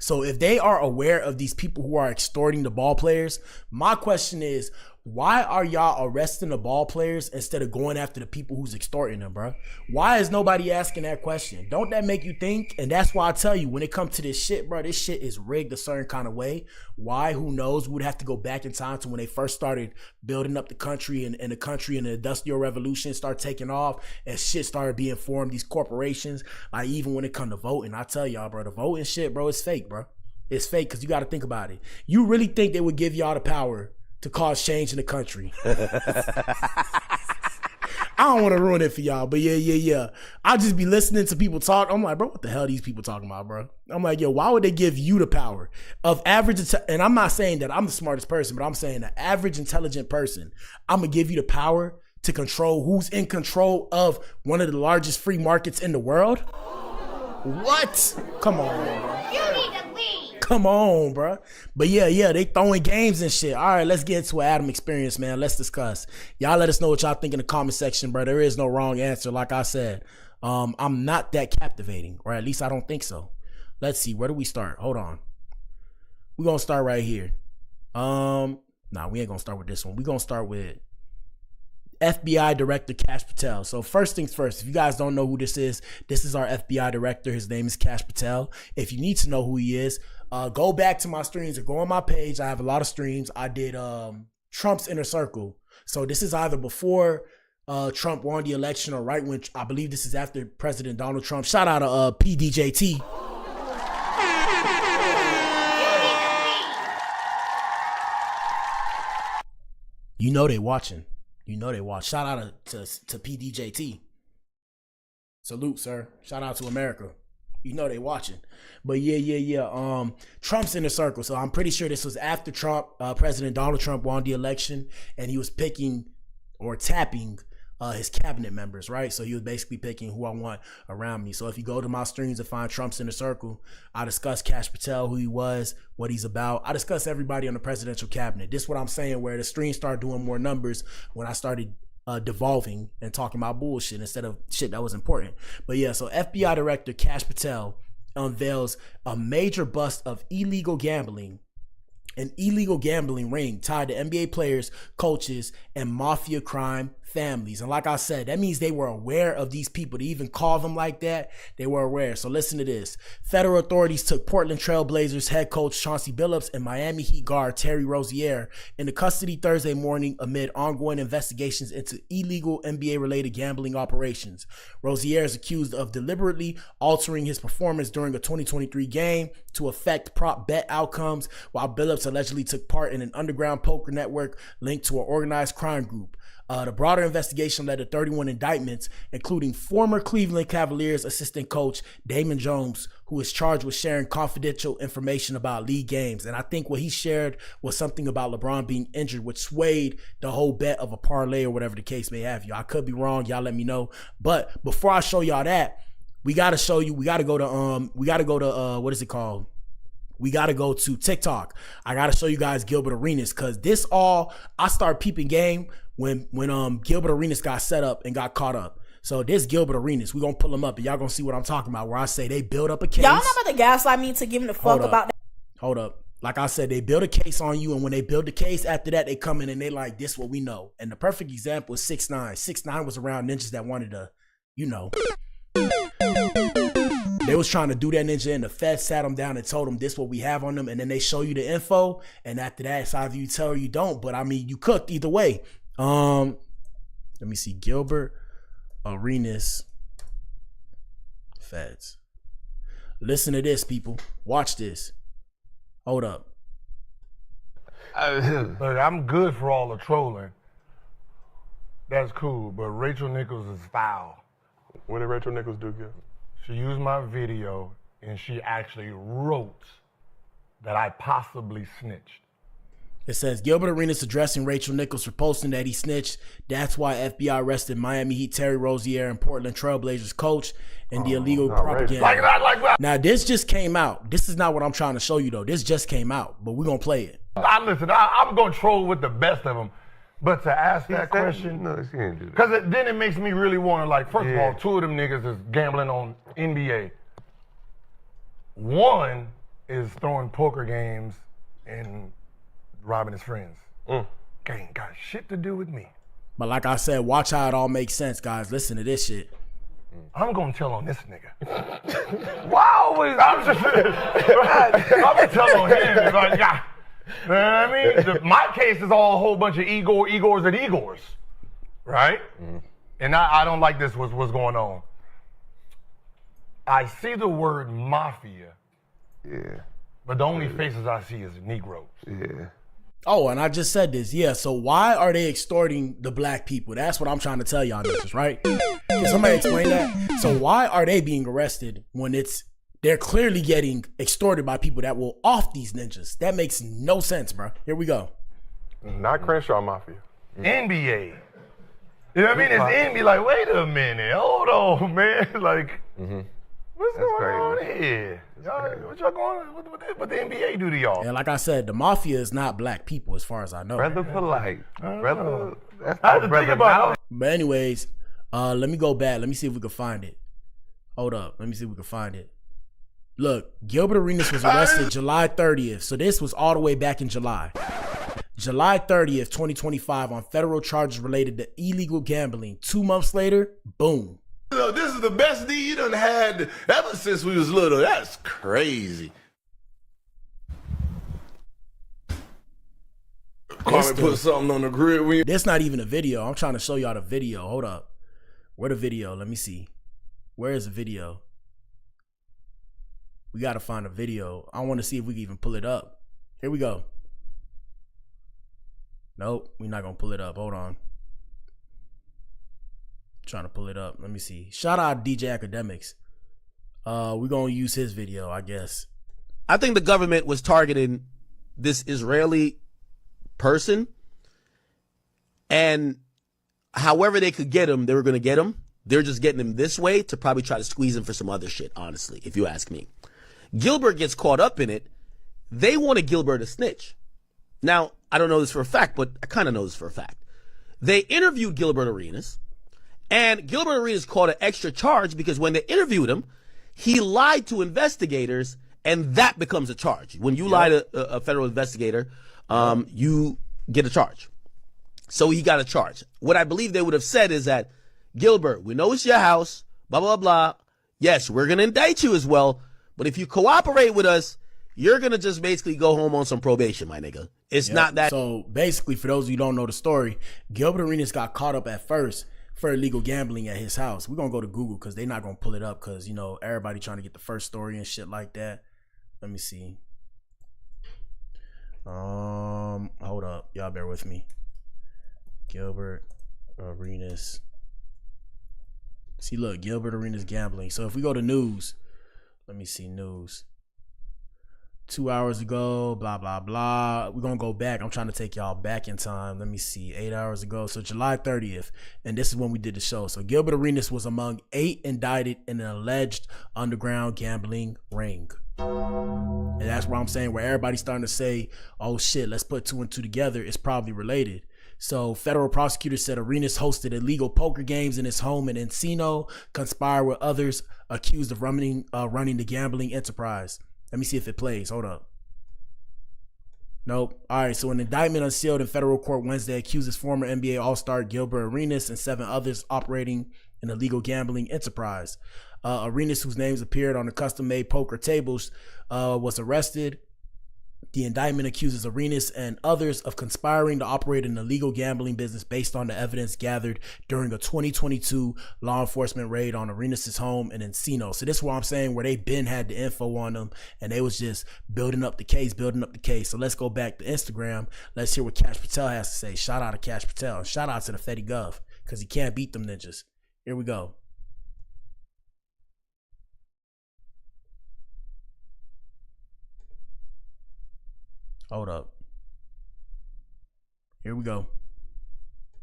So if they are aware of these people who are extorting the ball players, my question is, why are y'all arresting the ball players instead of going after the people who's extorting them, bro? Why is nobody asking that question? Don't that make you think? And that's why I tell you, when it comes to this shit, bro, this shit is rigged a certain kind of way. Why? Who knows? We would have to go back in time to when they first started building up the country and the Industrial Revolution started taking off and shit started being formed, these corporations. Like even when it come to voting, I tell y'all, bro, the voting shit, bro, it's fake, bro. It's fake because you got to think about it. You really think they would give y'all the power to cause change in the country? I don't want to ruin it for y'all, but yeah. I'll just be listening to people talk. I'm like, bro, what the hell are these people talking about, bro? I'm like, yo, why would they give you the power of average? And I'm not saying that I'm the smartest person, but I'm saying the average intelligent person, I'm going to give you the power to control who's in control of one of the largest free markets in the world? What? Come on, bro.
You need to leave.
Come on, bro. But yeah, they throwing games and shit. All right, let's get into an Adam experience, man. Let's discuss. Y'all let us know what y'all think in the comment section, bro. There is no wrong answer. Like I said, I'm not that captivating, or at least I don't think so. Let's see. Where do we start? Hold on. We're going to start right here. Nah, we ain't going to start with this one. We're going to start with FBI Director Kash Patel. So first things first, if you guys don't know who this is our FBI Director. His name is Kash Patel. If you need to know who he is, go back to my streams or go on my page. I have a lot of streams. I did Trump's Inner Circle. So this is either before Trump won the election, or right when, I believe this is after President Donald Trump. Shout out to PDJT. You know they watching. You know they watch. Shout out to PDJT. Salute, sir. Shout out to America. You know they watching. But yeah. Trump's in the circle. So I'm pretty sure this was after Trump, President Donald Trump won the election, and he was picking or tapping his cabinet members, right? So he was basically picking who I want around me. So if you go to my streams and find Trump's in the circle, I discuss Kash Patel, who he was, what he's about. I discuss everybody on the presidential cabinet. This is what I'm saying, where the stream started doing more numbers when I started devolving and talking about bullshit instead of shit that was important. But yeah, so FBI Director Kash Patel unveils a major bust of illegal gambling, an illegal gambling ring tied to NBA players, coaches, and mafia crime families. And like I said, that means they were aware of these people. To even call them like that, they were aware. So listen to this. Federal authorities took Portland Trail Blazers head coach Chauncey Billups and Miami Heat guard Terry Rozier into custody Thursday morning amid ongoing investigations into illegal NBA-related gambling operations. Rozier is accused of deliberately altering his performance during a 2023 game to affect prop bet outcomes, while Billups allegedly took part in an underground poker network linked to an organized crime group. The broader investigation led to 31 indictments, including former Cleveland Cavaliers assistant coach Damon Jones, who is charged with sharing confidential information about league games. And I think what he shared was something about LeBron being injured, which swayed the whole bet of a parlay or whatever the case may have. I could be wrong. Y'all let me know. But before I show y'all that, we got to show you, we got to go to what is it called? We got to go to TikTok. I got to show you guys Gilbert Arenas, because this all, I start peeping game when Gilbert Arenas got set up and got caught up. So this Gilbert Arenas, we gonna pull him up and y'all gonna see what I'm talking about, where I say they build up a case.
Y'all not about to gaslight me to giving a fuck about that.
Hold up. Like I said, they build a case on you, and when they build the case, after that, they come in and they like, this what we know. And the perfect example is 6ix9ine. 6ix9ine was around ninjas that wanted to, they was trying to do that ninja, and the Fed sat him down and told him this what we have on them, and then they show you the info, and after that, it's either you tell or you don't. But I mean, you cooked either way. Let me see. Gilbert Arenas Feds. Listen to this, people. Watch this. Hold up.
Look, I'm good for all the trolling. That's cool, but Rachel Nichols is foul.
What did Rachel Nichols do, Gil?
She used my video, and she actually wrote that I possibly snitched.
It says Gilbert Arenas addressing Rachel Nichols for posting that he snitched. That's why FBI arrested Miami Heat Terry Rozier and Portland Trail Blazers coach and the illegal propaganda. Now this just came out. This is not what I'm trying to show you though. This just came out, but we're gonna play it.
I'm gonna troll with the best of them, but to ask that question, no, he can't do that. Because then it makes me really want to, like, first of all, 2 of them niggas is gambling on NBA. 1 is throwing poker games and robbing his friends. Ain't got shit to do with me.
But like I said, watch how it all makes sense, guys. Listen to this shit.
I'm gonna tell on this nigga. Wow, I'm gonna tell on him. Like, yeah. You know what I mean? My case is all a whole bunch of Igors and Igors, right? And I don't like this. What's going on? I see the word mafia.
Yeah.
But the only faces I see is Negroes.
Yeah.
Oh, and I just said this. Yeah, so why are they extorting the black people? That's what I'm trying to tell y'all niggas, right? Can somebody explain that? So why are they being arrested when they're clearly getting extorted by people that will off these ninjas? That makes no sense, bro. Here we go.
Not Crenshaw Mafia.
NBA. You know what I mean? It's NBA. Like, wait a minute. Hold on, man. Like, what's going on here? What y'all going? What the NBA do to y'all?
And like I said, the mafia is not black people, as far as I know.
Brother polite. Brother. That's
I had to think about it.
But anyways, let me go back. Let me see if we can find it. Hold up. Let me see if we can find it. Look, Gilbert Arenas was arrested July 30th. So this was all the way back in July. July 30th, 2025 on federal charges related to illegal gambling. 2 months later, boom.
This is the best deal you done had ever since we was little. That's crazy. Carmen put something on the grid.
This not even a video. I'm trying to show y'all the video. Hold up. Where the video? Let me see. Where is the video? We got to find a video. I want to see if we can even pull it up. Here we go. Nope, we're not going to pull it up. Hold on. Trying to pull it up. Let me see. Shout out DJ Academics. We're going to use his video, I guess.
I think the government was targeting this Israeli person, and however they could get him, they were going to get him. They're just getting him this way to probably try to squeeze him for some other shit, honestly, if you ask me. Gilbert gets caught up in it. They wanted Gilbert to snitch. Now, I don't know this for a fact, but I kind of know this for a fact. They interviewed Gilbert Arenas, and Gilbert Arenas caught an extra charge because when they interviewed him, he lied to investigators, and that becomes a charge. When you lie to a federal investigator, you get a charge. So he got a charge. What I believe they would have said is that, Gilbert, we know it's your house, blah, blah, blah. Yes, we're going to indict you as well, but if you cooperate with us, you're going to just basically go home on some probation, my nigga. It's not that.
So basically, for those of you who don't know the story, Gilbert Arenas got caught up at first for illegal gambling at his house. We're going to go to Google because they're not going to pull it up because, you know, everybody trying to get the first story and shit like that. Let me see. Hold up. Y'all bear with me. Gilbert Arenas. See, look, Gilbert Arenas gambling. So if we go to news, let me see news. 2 hours ago, blah, blah, blah. We're going to go back. I'm trying to take y'all back in time. Let me see. 8 hours ago. So July 30th. And this is when we did the show. So Gilbert Arenas was among 8 indicted in an alleged underground gambling ring. And that's where I'm saying where everybody's starting to say, oh shit, let's put 2 and 2 together. It's probably related. So federal prosecutors said Arenas hosted illegal poker games in his home in Encino, conspired with others accused of running the gambling enterprise. Let me see if it plays. Hold up. Nope. All right. So an indictment unsealed in federal court Wednesday accuses former NBA All-Star Gilbert Arenas and 7 others operating an illegal gambling enterprise. Arenas, whose names appeared on the custom-made poker tables, was arrested. The indictment accuses Arenas and others of conspiring to operate an illegal gambling business based on the evidence gathered during a 2022 law enforcement raid on Arenas' home in Encino. So this is what I'm saying, where they been had the info on them and they was just building up the case. So let's go back to Instagram. Let's hear what Cash Patel has to say. Shout out to Cash Patel. Shout out to the Fetty Gov because he can't beat them ninjas. Here we go. Hold up. Here we go.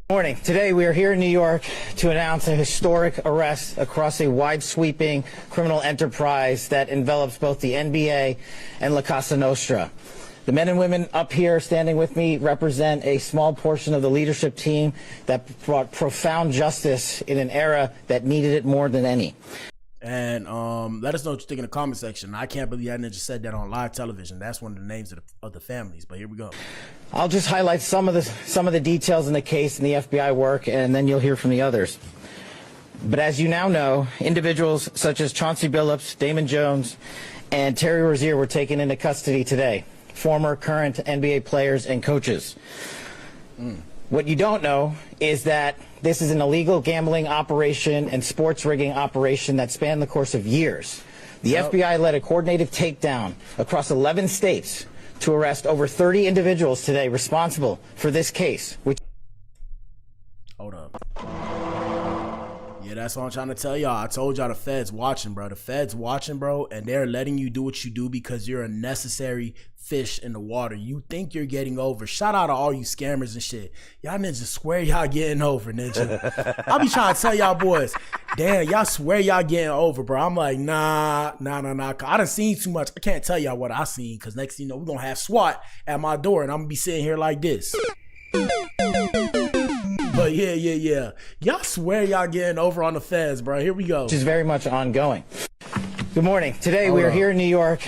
Morning. Today we are here in New York to announce a historic arrest across a wide-sweeping criminal enterprise that envelops both the NBA and La Casa Nostra. The men and women up here standing with me represent a small portion of the leadership team that brought profound justice in an era that needed it more than any.
And let us know what you think in the comment section. I can't believe I just said that on live television. That's one of the names of the families. But here we go.
I'll just highlight some of the details in the case and the FBI work, and then you'll hear from the others. But as you now know, individuals such as Chauncey Billups, Damon Jones, and Terry Rozier were taken into custody today. Former, current NBA players and coaches. What you don't know is that this is an illegal gambling operation and sports rigging operation that spanned the course of years. The FBI led a coordinated takedown across 11 states to arrest over 30 individuals today responsible for this case.
Hold up. Yeah, that's what I'm trying to tell y'all. I told y'all the Fed's watching, bro. The Fed's watching, bro, and they're letting you do what you do because you're a necessary fish in the water. You think you're getting over. Shout out to all you scammers and shit. Y'all ninjas swear y'all getting over, ninja. I be trying to tell y'all boys, damn, y'all swear y'all getting over, bro. I'm like, nah. I done seen too much. I can't tell y'all what I seen because next thing you know, we're going to have SWAT at my door and I'm going to be sitting here like this. But yeah. Y'all swear y'all getting over on the Feds, bro. Here we go.
Which is very much ongoing. Good morning. Today we are here in New York.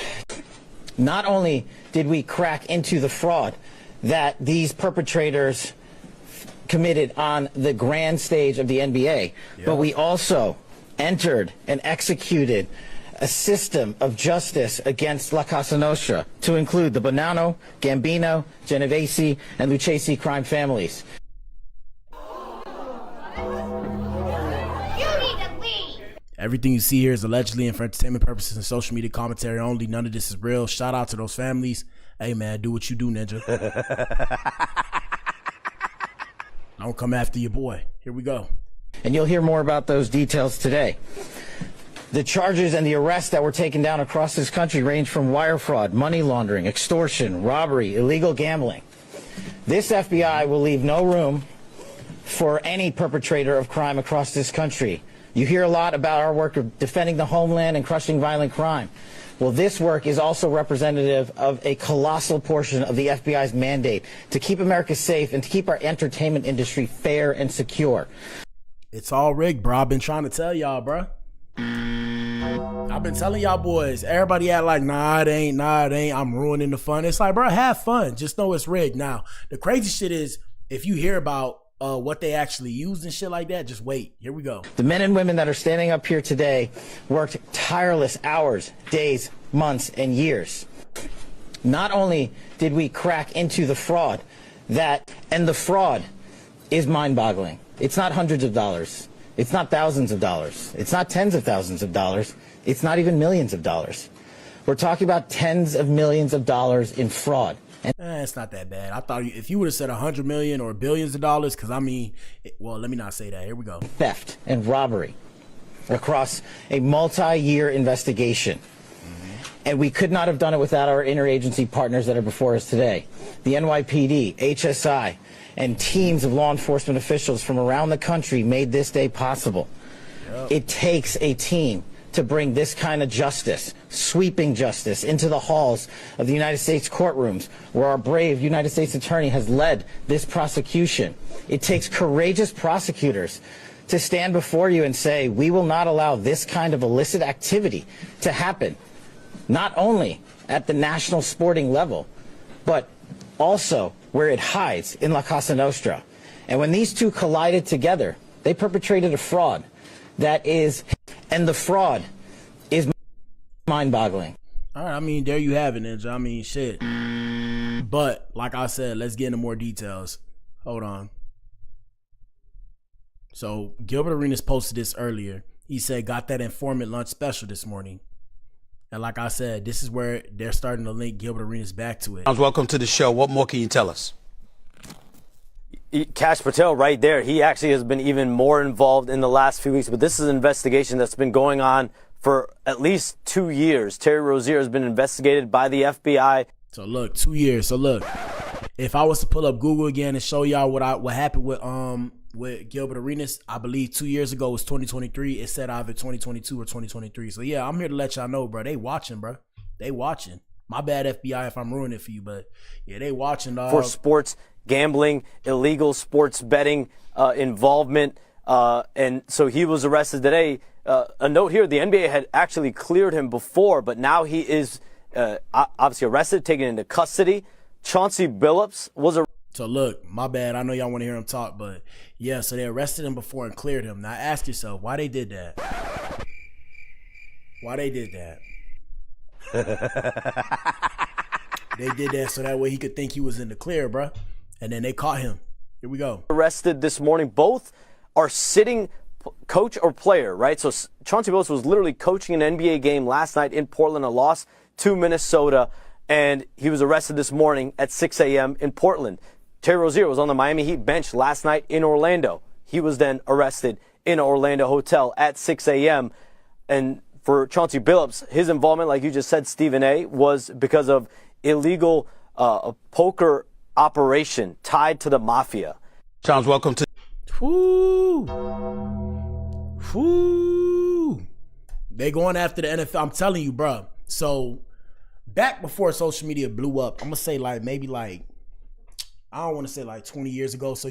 Not only did we crack into the fraud that these perpetrators committed on the grand stage of the NBA, but we also entered and executed a system of justice against La Cosa Nostra to include the Bonanno, Gambino, Genovese, and Lucchese crime families.
Everything you see here is allegedly and for entertainment purposes and social media commentary only. None of this is real. Shout out to those families. Hey, man, do what you do, Ninja. Don't come after your boy. Here we go.
And you'll hear more about those details today. The charges and the arrests that were taken down across this country range from wire fraud, money laundering, extortion, robbery, illegal gambling. This FBI will leave no room for any perpetrator of crime across this country. You hear a lot about our work of defending the homeland and crushing violent crime. Well, this work is also representative of a colossal portion of the FBI's mandate to keep America safe and to keep our entertainment industry fair and secure.
It's all rigged, bro. I've been trying to tell y'all, bro. I've been telling y'all boys. Everybody act like, nah, it ain't. I'm ruining the fun. It's like, bro, have fun. Just know it's rigged. Now, the crazy shit is, if you hear about what they actually used and shit like that, just wait. Here we go.
The men and women that are standing up here today worked tireless hours, days, months, and years. Not only did we crack into the fraud, and the fraud is mind-boggling. It's not hundreds of dollars. It's not thousands of dollars. It's not tens of thousands of dollars. It's not even millions of dollars. We're talking about tens of millions of dollars in fraud.
It's not that bad. I thought if you would have said 100 million or billions of dollars, because I mean, well, let me not say that. Here we go.
Theft and robbery across a multi-year investigation. And we could not have done it without our interagency partners that are before us today. The NYPD, HSI, and teams of law enforcement officials from around the country made this day possible. Yep. It takes a team to bring this kind of justice, sweeping justice, into the halls of the United States courtrooms, where our brave United States attorney has led this prosecution. It takes courageous prosecutors to stand before you and say, we will not allow this kind of illicit activity to happen, not only at the national sporting level, but also where it hides in La Cosa Nostra. And when these two collided together, they perpetrated a fraud that is, and the fraud is mind-boggling.
All right, I mean, there you have it, Ninja. I mean, shit. But, like I said, let's get into more details. Hold on. So, Gilbert Arenas posted this earlier. He said, got that informant lunch special this morning. And like I said, this is where they're starting to link Gilbert Arenas back to it.
Welcome to the show. What more can you tell us?
Kash Patel right there. He actually has been even more involved in the last few weeks, but this is an investigation that's been going on for at least 2 years. Terry Rozier has been investigated by the FBI.
So look, 2 years. So look, if I was to pull up Google again and show y'all what happened with Gilbert Arenas, I believe 2 years ago was 2023. It said either 2022 or 2023. So yeah, I'm here to let y'all know, bro. They watching, bro. They watching. My bad, FBI, if I'm ruining it for you, but yeah, they watching, dog.
For sports gambling, illegal sports betting involvement, and so he was arrested today. A note here, the NBA had actually cleared him before, but now he is obviously arrested, taken into custody. Chauncey Billups was arrested.
So look, my bad. I know y'all want to hear him talk, but yeah, so they arrested him before and cleared him. Now ask yourself, why they did that? Why they did that? They did that so that way he could think he was in the clear, bro. And then they caught him. Here we go.
Arrested this morning. Both are sitting coach or player, right? So Chauncey Billups was literally coaching an NBA game last night in Portland, a loss to Minnesota, and he was arrested this morning at 6 a.m. in Portland. Terry Rozier was on the Miami Heat bench last night in Orlando. He was then arrested in an Orlando hotel at 6 a.m. And for Chauncey Billups, his involvement, like you just said, Stephen A., was because of illegal poker operation tied to the mafia.
Chauncey, welcome to.
Whoo. They going after the NFL. I'm telling you, bro. So back before social media blew up, I'm gonna say maybe I don't want to say 20 years ago. So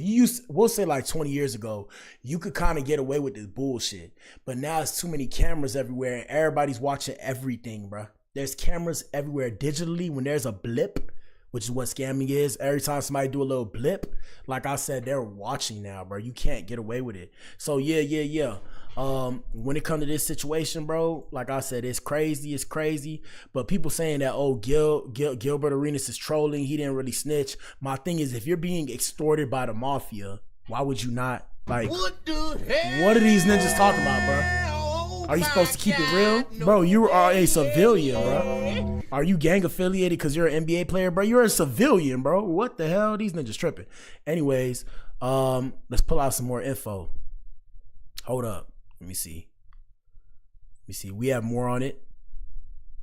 we'll say 20 years ago, you could kind of get away with this bullshit. But now it's too many cameras everywhere and everybody's watching everything, bro. There's cameras everywhere digitally. When there's a blip, which is what scamming is, every time somebody do a little blip, like I said, they're watching now, bro. You can't get away with it. So yeah. When it comes to this situation, bro, like I said, it's crazy. But people saying that, oh, Gilbert Arenas is trolling, he didn't really snitch. My thing is, if you're being extorted by the mafia, why would you not? Like, what are these ninjas talking about, bro? Are you supposed to keep it real? Bro, you are a civilian, bro. Are you gang affiliated because you're an NBA player, bro? You're a civilian, bro. What the hell? These ninjas tripping. Anyways, let's pull out some more info. Hold up. Let me see. We have more on it.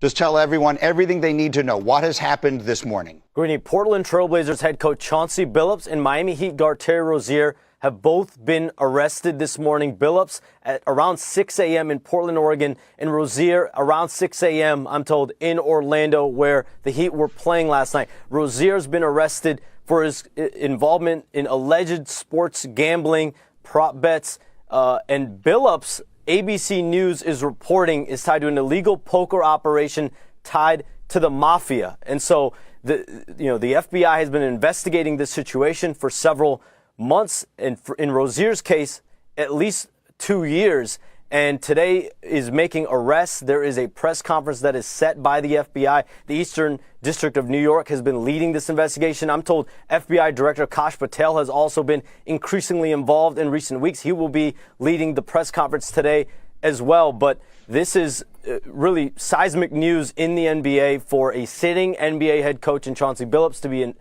Just tell everyone everything they need to know. What has happened this morning?
Greeny, Portland Trailblazers head coach Chauncey Billups and Miami Heat guard Terry Rozier have both been arrested this morning. Billups at around 6 a.m. in Portland, Oregon, and Rozier around 6 a.m., I'm told, in Orlando, where the Heat were playing last night. Rozier's been arrested for his involvement in alleged sports gambling, prop bets, and Billups, ABC News is reporting, is tied to an illegal poker operation tied to the mafia. And so the FBI has been investigating this situation for several months, and in Rozier's case, at least 2 years. And today is making arrests. There is a press conference that is set by the FBI. The Eastern District of New York has been leading this investigation. I'm told FBI Director Kash Patel has also been increasingly involved in recent weeks. He will be leading the press conference today as well. But this is really seismic news in the NBA for a sitting NBA head coach in Chauncey Billups to be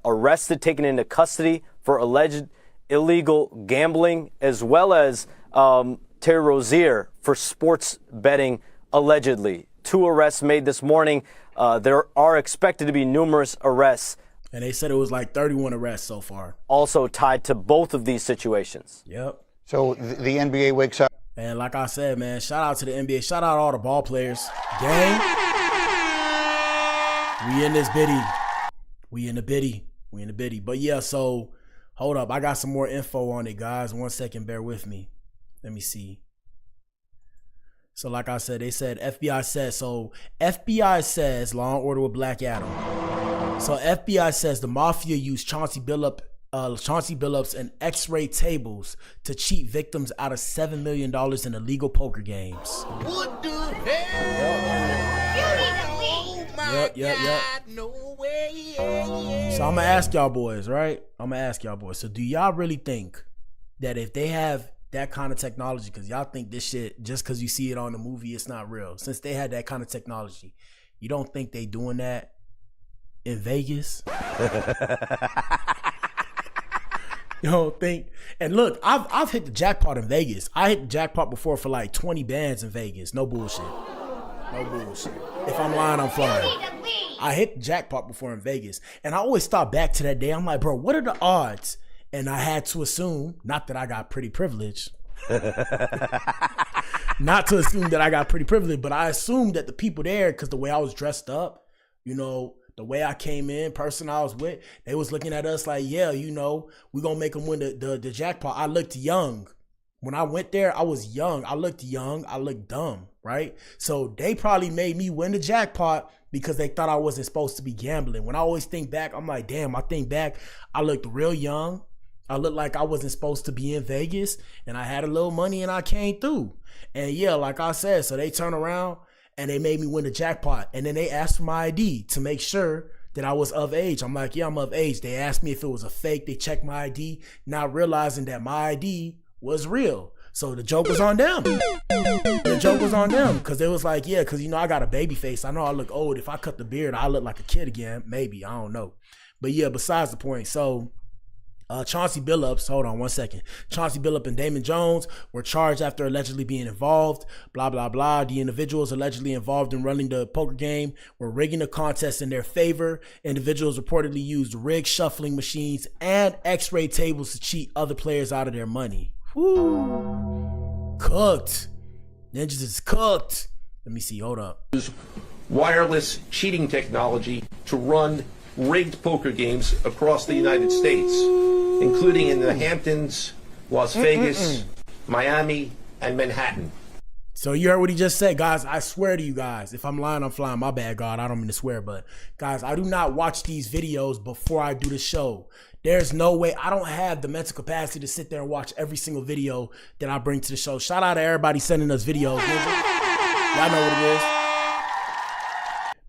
arrested, taken into custody for alleged illegal gambling, as well as Terry Rozier for sports betting, allegedly. 2 arrests made this morning. There are expected to be numerous arrests.
And they said it was like 31 arrests so far.
Also tied to both of these situations.
Yep.
So the NBA wakes up.
And like I said, man, shout out to the NBA. Shout out to all the ball players. Gang. We in this biddy. We in the biddy. But yeah, so hold up. I got some more info on it, guys. 1 second. Bear with me. Let me see. So like I said, they said FBI says, so FBI says Law and Order with Black Adam. So FBI says the mafia used Chauncey Billups and X-ray tables to cheat victims out of $7 million in illegal poker games.
What the hell?
Yep.
No way.
So I'm gonna ask y'all boys, right? So do y'all really think that if they have that kind of technology, because y'all think this shit, just because you see it on the movie, it's not real. Since they had that kind of technology, you don't think they doing that in Vegas? You don't think? And look, I've hit the jackpot in Vegas. I hit the jackpot before for like 20 bands in Vegas. No bullshit. If I'm lying, I'm flying. I hit the jackpot before in Vegas. And I always thought back to that day. I'm like, bro, what are the odds? And I had to assume, not that I got pretty privilege, but I assumed that the people there, because the way I was dressed up, the way I came in, person I was with, they was looking at us like, yeah, we gonna make them win the jackpot. I looked young. When I went there, I was young. I looked dumb, right? So they probably made me win the jackpot because they thought I wasn't supposed to be gambling. When I always think back, I'm like, damn, I think back, I looked real young. I looked like I wasn't supposed to be in Vegas, and I had a little money and I came through. And yeah, like I said, so they turned around and they made me win the jackpot. And then they asked for my ID to make sure that I was of age. I'm like, yeah, I'm of age. They asked me if it was a fake. They checked my ID, not realizing that my ID was real. So the joke was on them. Because they was like, yeah, because, I got a baby face. I know I look old. If I cut the beard, I look like a kid again. Maybe. I don't know. But yeah, besides the point. So Chauncey Billups, hold on 1 second. Chauncey Billups and Damon Jones were charged after allegedly being involved, blah, blah, blah. The individuals allegedly involved in running the poker game were rigging the contest in their favor. Individuals reportedly used rigged shuffling machines and X-ray tables to cheat other players out of their money. Woo. Cooked. Ninjas is cooked. Let me see, hold up.
Wireless cheating technology to run rigged poker games across the United States, including in the Hamptons, Las Vegas, Miami, and Manhattan.
So you heard what he just said, guys. I swear to you guys, if I'm lying, I'm flying. My bad, God. I don't mean to swear, but guys, I do not watch these videos before I do the show. There's no way. I don't have the mental capacity to sit there and watch every single video that I bring to the show. Shout out to everybody sending us videos. Y'all know what it is.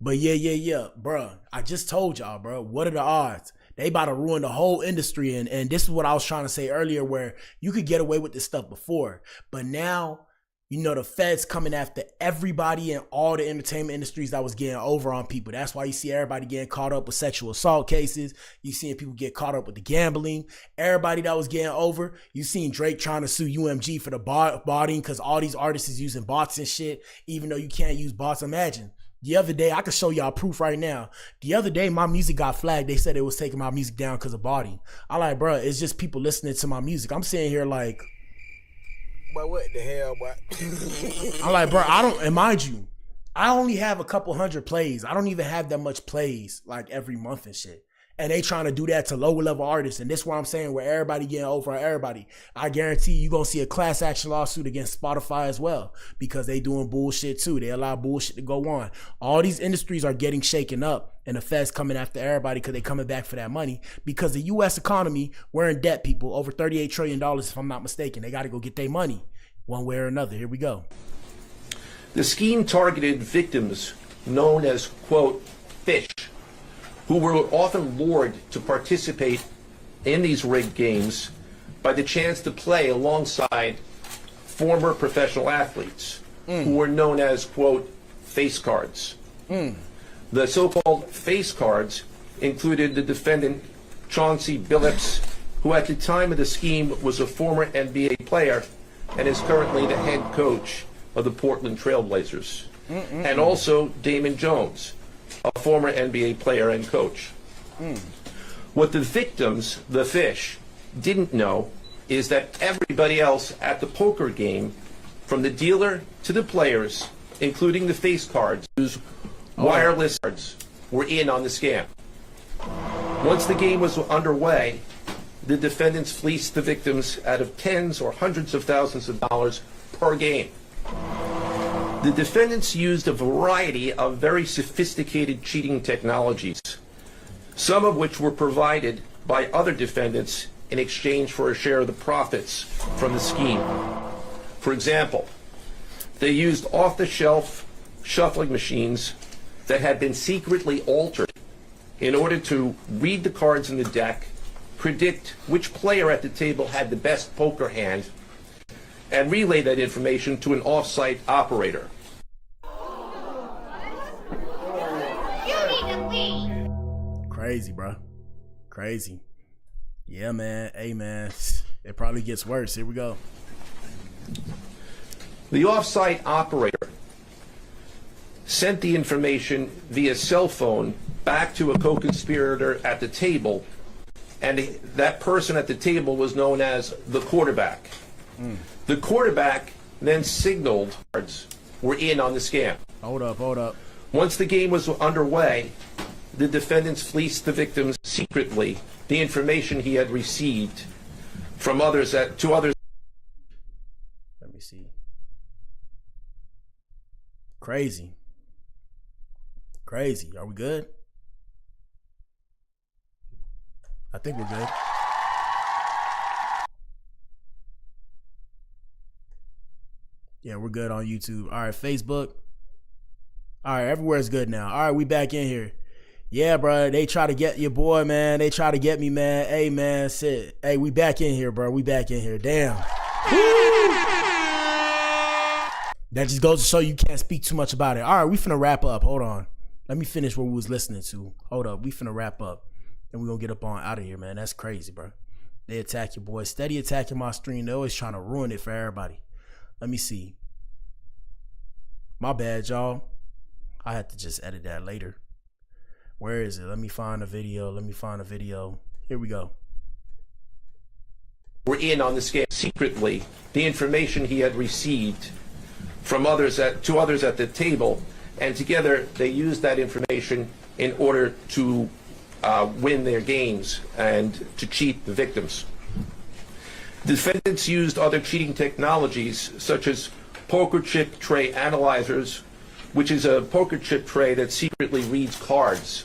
But yeah, bruh. I just told y'all, bro. What are the odds? They about to ruin the whole industry. And this is what I was trying to say earlier, where you could get away with this stuff before. But now, you know, the feds coming after everybody in all the entertainment industries that was getting over on people. That's why you see everybody getting caught up with sexual assault cases. You seeing people get caught up with the gambling. Everybody that was getting over. You seen Drake trying to sue UMG for the botting because all these artists is using bots and shit, even though you can't use bots. Imagine. The other day, I could show y'all proof right now. The other day, my music got flagged. They said it was taking my music down because of botting. I'm like, bro, it's just people listening to my music. I'm sitting here like,
But what the hell, boy?
I'm like, bro, I don't, and mind you, I only have a couple hundred plays. I don't even have that much plays like every month and shit. And they trying to do that to lower level artists. And this is what I'm saying, where everybody getting over on everybody. I guarantee you going to see a class action lawsuit against Spotify as well, because they doing bullshit too. They allow bullshit to go on. All these industries are getting shaken up, and the feds coming after everybody because they coming back for that money. Because the U.S. economy, we're in debt, people. Over $38 trillion, if I'm not mistaken. They got to go get their money one way or another. Here we go.
The scheme targeted victims known as, quote, fish, who were often lured to participate in these rigged games by the chance to play alongside former professional athletes who were known as, quote, face cards. The so-called face cards included the defendant Chauncey Billups, who at the time of the scheme was a former NBA player and is currently the head coach of the Portland Trail Blazers, and also Damon Jones, a former NBA player and coach. What the victims, the fish, didn't know is that everybody else at the poker game, from the dealer to the players, including the face cards, whose wireless cards were in on the scam. Once the game was underway, the defendants fleeced the victims out of tens or hundreds of thousands of dollars per game. The defendants used a variety of very sophisticated cheating technologies, some of which were provided by other defendants in exchange for a share of the profits from the scheme. For example, they used off-the-shelf shuffling machines that had been secretly altered in order to read the cards in the deck, predict which player at the table had the best poker hand, and relay that information to an off-site operator.
Crazy, bro. Crazy. Yeah, man. Hey, man. It probably gets worse. Here we go.
The off-site operator sent the information via cell phone back to a co-conspirator at the table, and that person at the table was known as the quarterback. The quarterback then signaled cards were in on the scam.
Hold up.
Once the game was underway, the defendants fleeced the victims secretly the information he had received from others to others.
Let me see. Crazy. Are we good? I think we're good. Yeah, we're good on YouTube. All right, Facebook. All right, everywhere's good now. All right, we back in here. Yeah, bro, they try to get your boy, man. They try to get me, man. Hey, man, shit. Hey, we back in here, bro. We back in here. Damn. That just goes to show you can't speak too much about it. All right, we finna wrap up. Hold on. Let me finish what we was listening to. Hold up. We finna wrap up. And we gonna get up on out of here, man. That's crazy, bro. They attack your boy. Steady attacking my stream. They're always trying to ruin it for everybody. Let me see. My bad, y'all. I have to just edit that later. Where is it? Let me find a video. Here we go.
Were in on the scam secretly the information he had received from others to others at the table, and together they used that information in order to win their games and to cheat the victims. Defendants used other cheating technologies such as poker chip tray analyzers, which is a poker chip tray that secretly reads cards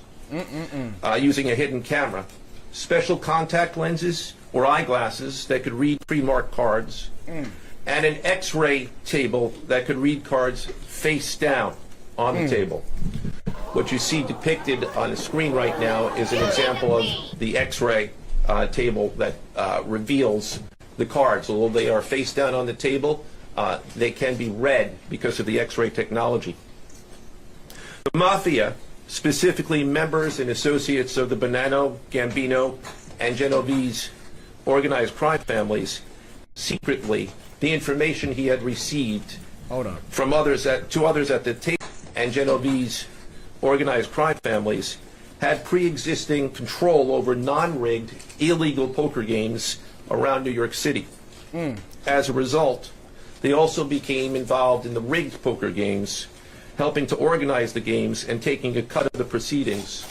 using a hidden camera, special contact lenses or eyeglasses that could read pre-marked cards, and an X-ray table that could read cards face down on the table. What you see depicted on the screen right now is an example of the X-ray table that reveals the cards. Although they are face down on the table, they can be read because of the X-ray technology. The Mafia, specifically members and associates of the Bonanno, Gambino, and Genovese organized crime families, secretly, the information he had received from others at the table and Genovese organized crime families had pre-existing control over non-rigged, illegal poker games around New York City. As a result, they also became involved in the rigged poker games, helping to organize the games and taking a cut of the proceedings,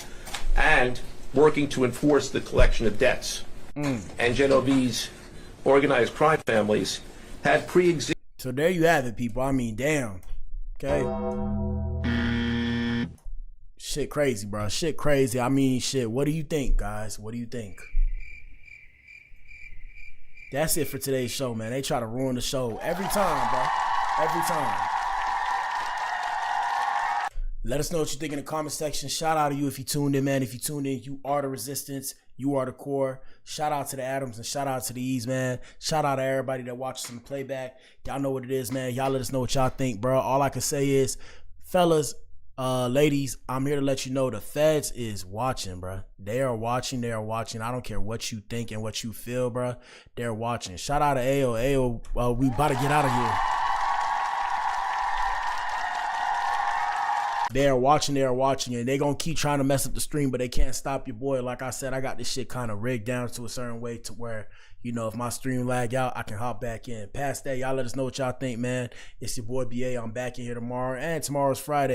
and working to enforce the collection of debts. And Genovese organized crime families had pre-existing.
So there you have it, people. I mean, damn. Okay. Shit crazy, bro. Shit crazy. I mean, shit. What do you think, guys? What do you think? That's it for today's show, man. They try to ruin the show every time, bro. Every time. Let us know what you think in the comment section. Shout out to you if you tuned in, man. If you tuned in, you are the resistance. You are the core. Shout out to the Adams and shout out to the E's, man. Shout out to everybody that watches in the playback. Y'all know what it is, man. Y'all let us know what y'all think, bro. All I can say is, fellas, ladies, I'm here to let you know the feds is watching, bro. They are watching. They are watching. I don't care what you think and what you feel, bro. They're watching. Shout out to Ayo. Ayo, we about to get out of here. They are watching, and they're going to keep trying to mess up the stream, but they can't stop your boy. Like I said, I got this shit kind of rigged down to a certain way to where, you know, if my stream lag out, I can hop back in. Past that, y'all let us know what y'all think, man. It's your boy BA. I'm back in here tomorrow, and tomorrow's Friday.